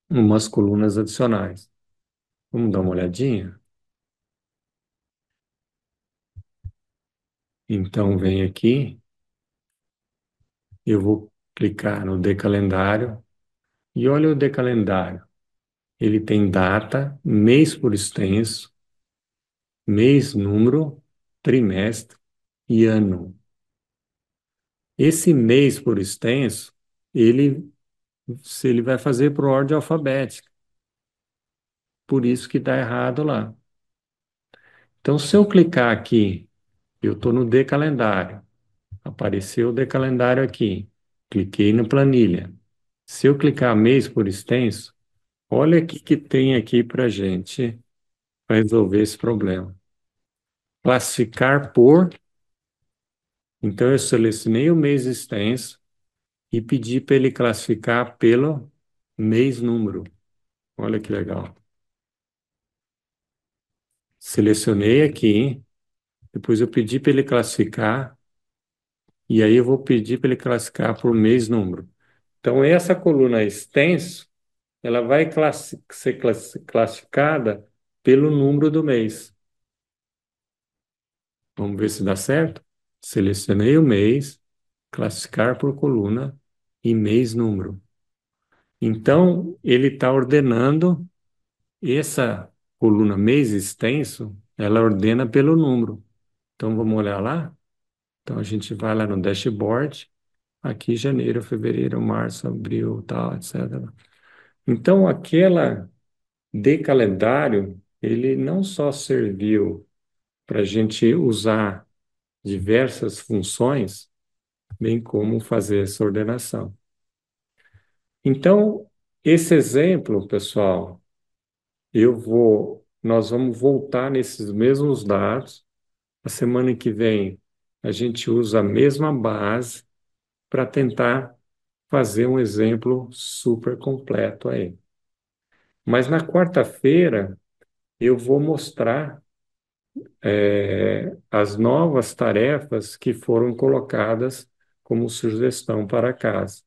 umas colunas adicionais. Vamos dar uma olhadinha? Então, vem aqui, eu vou clicar no decalendário e olha o decalendário. Ele tem data, mês por extenso, mês, número, trimestre e ano. Esse mês por extenso, ele, se ele vai fazer por ordem alfabética. Por isso que está errado lá. Então, se eu clicar aqui, eu estou no decalendário. Apareceu o decalendário aqui. Cliquei na planilha. Se eu clicar mês por extenso, olha o que tem aqui para gente resolver esse problema. Classificar por. Então, eu selecionei o mês extenso e pedi para ele classificar pelo mês, número. Olha que legal. Selecionei aqui, depois eu pedi para ele classificar, e aí eu vou pedir para ele classificar por mês, número. Então, essa coluna extenso, ela vai ser classificada pelo número do mês. Vamos ver se dá certo? Selecionei o mês, classificar por coluna e mês, número. Então, ele está ordenando essa coluna mês extenso, ela ordena pelo número. Então, vamos olhar lá? Então, a gente vai lá no dashboard, aqui janeiro, fevereiro, março, abril, tal, etc. Então, aquela de calendário, ele não só serviu para a gente usar diversas funções, bem como fazer essa ordenação. Então, esse exemplo, pessoal, nós vamos voltar nesses mesmos dados. A semana que vem, a gente usa a mesma base para tentar fazer um exemplo super completo aí. Mas na quarta-feira, eu vou mostrar as novas tarefas que foram colocadas como sugestão para casa.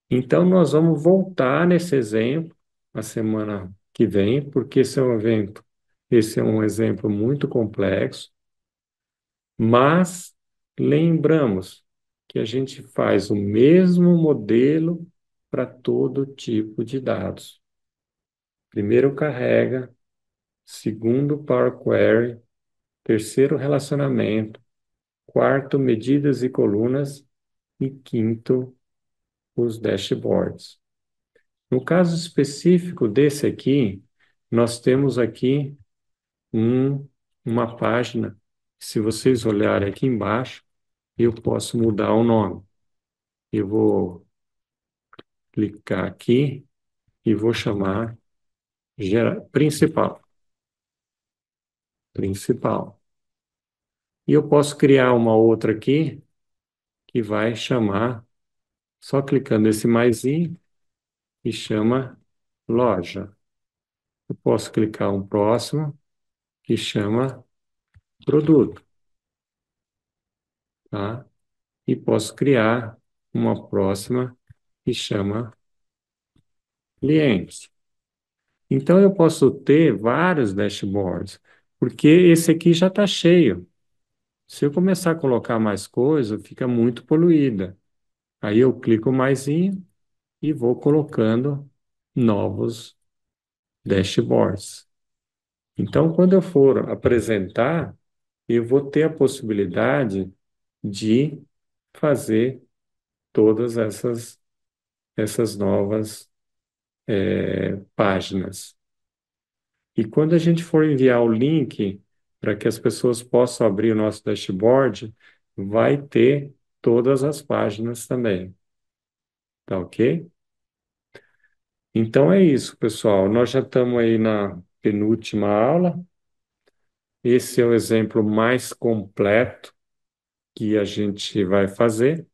Então, nós vamos voltar nesse exemplo a semana que vem, porque esse é um exemplo muito complexo, mas lembramos que a gente faz o mesmo modelo para todo tipo de dados. Primeiro carrega, segundo Power Query, terceiro relacionamento, quarto medidas e colunas e quinto os dashboards. No caso específico desse aqui, nós temos aqui um, uma página. Se vocês olharem aqui embaixo, eu posso mudar o nome. Eu vou clicar aqui e vou chamar principal. Principal. E eu posso criar uma outra aqui que vai chamar, só clicando nesse maisinho, e chama loja. Eu posso clicar um próximo que chama produto, tá? E posso criar uma próxima que chama cliente. Então, eu posso ter vários dashboards, porque esse aqui já está cheio. Se eu começar a colocar mais coisa, fica muito poluída. Aí eu clico mais e vou colocando novos dashboards. Então, quando eu for apresentar, eu vou ter a possibilidade de fazer todas essas novas páginas. E quando a gente for enviar o link para que as pessoas possam abrir o nosso dashboard, vai ter todas as páginas também. Tá ok? Então é isso, pessoal. Nós já estamos aí na penúltima aula. Esse é o exemplo mais completo que a gente vai fazer.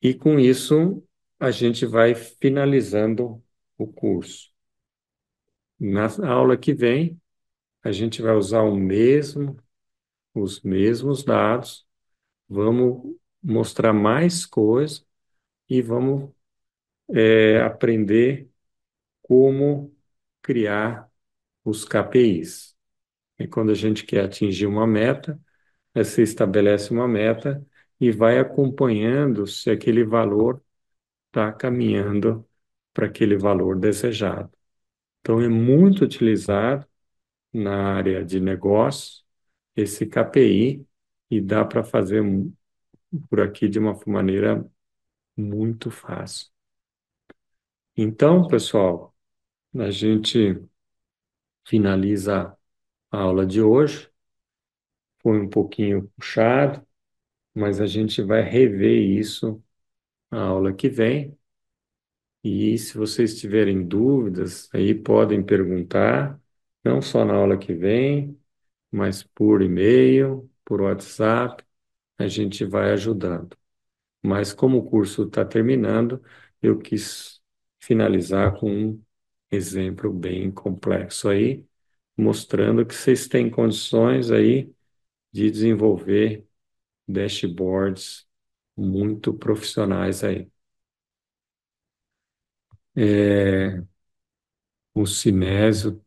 E com isso, a gente vai finalizando o curso. Na aula que vem, a gente vai usar os mesmos dados, vamos mostrar mais coisas e vamos aprender como criar os KPIs. E quando a gente quer atingir uma meta, você estabelece uma meta e vai acompanhando se aquele valor está caminhando para aquele valor desejado. Então, é muito utilizado na área de negócio esse KPI e dá para fazer por aqui de uma maneira muito fácil. Então, pessoal, a gente finaliza a aula de hoje. Foi um pouquinho puxado, mas a gente vai rever isso na aula que vem. E se vocês tiverem dúvidas, aí podem perguntar, não só na aula que vem, mas por e-mail, por WhatsApp, a gente vai ajudando. mas como o curso está terminando, eu quis finalizar com um exemplo bem complexo aí, mostrando que vocês têm condições aí de desenvolver dashboards muito profissionais aí. É, o Sinésio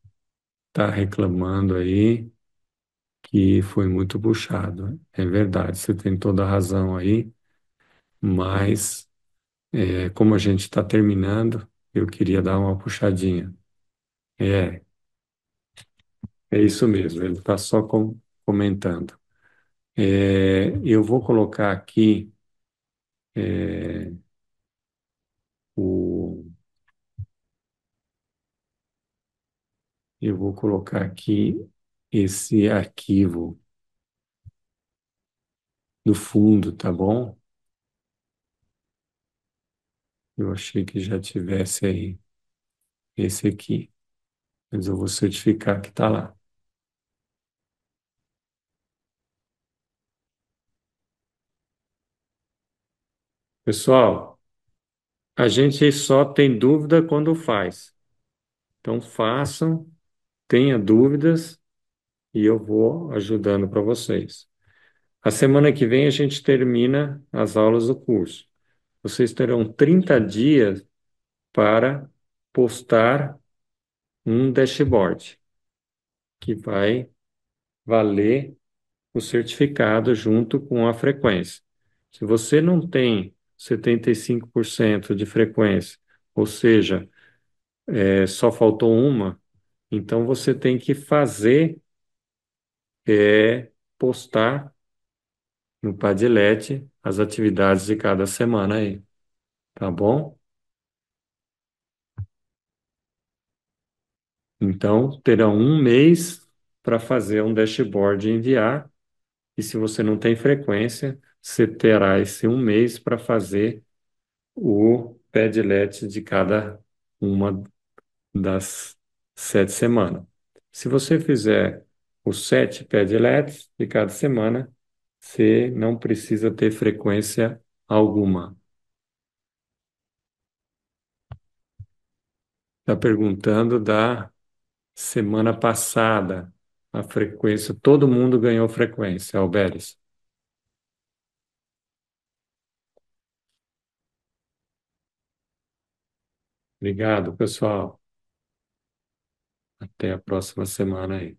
está reclamando aí que foi muito puxado. É verdade, você tem toda a razão aí, mas como a gente está terminando, eu queria dar uma puxadinha. É, é isso mesmo, ele está só comentando. Eu vou colocar aqui é, o, eu vou colocar aqui esse arquivo do fundo, tá bom? Eu achei que já tivesse aí esse aqui, mas eu vou certificar que está lá. Pessoal, a gente só tem dúvida quando faz. Então façam, tenha dúvidas e eu vou ajudando para vocês. A semana que vem a gente termina as aulas do curso. Vocês terão 30 dias para postar um dashboard que vai valer o certificado junto com a frequência. Se você não tem 75% de frequência, ou seja, só faltou uma, então você tem que fazer, postar no Padlet as atividades de cada semana aí, tá bom? Então, terão um mês para fazer um dashboard e enviar, e se você não tem frequência, você terá esse um mês para fazer o Padlet de cada uma das 7 semanas. Se você fizer os 7 Padlets de cada semana, você não precisa ter frequência alguma. Está perguntando da semana passada, a frequência, todo mundo ganhou frequência, Alberes. Obrigado, pessoal. Até a próxima semana aí.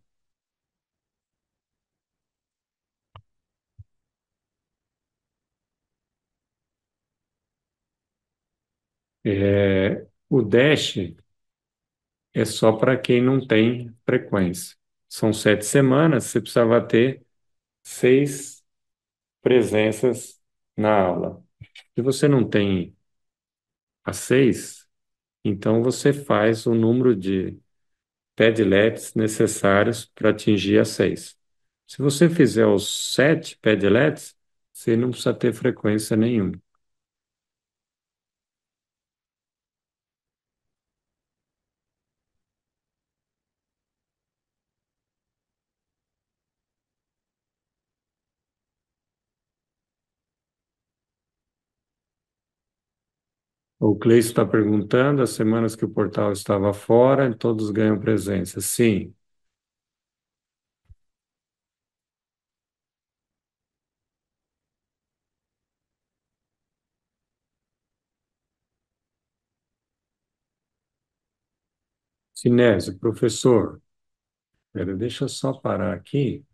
O Dash é só para quem não tem frequência. São 7 semanas, você precisava ter 6 presenças na aula. Se você não tem as 6, então você faz o número de Padlets necessários para atingir as 6. Se você fizer os 7 Padlets, você não precisa ter frequência nenhuma. O Cleiton está perguntando, as semanas que o portal estava fora, todos ganham presença. Sim. Sinésio, professor, deixa eu só parar aqui.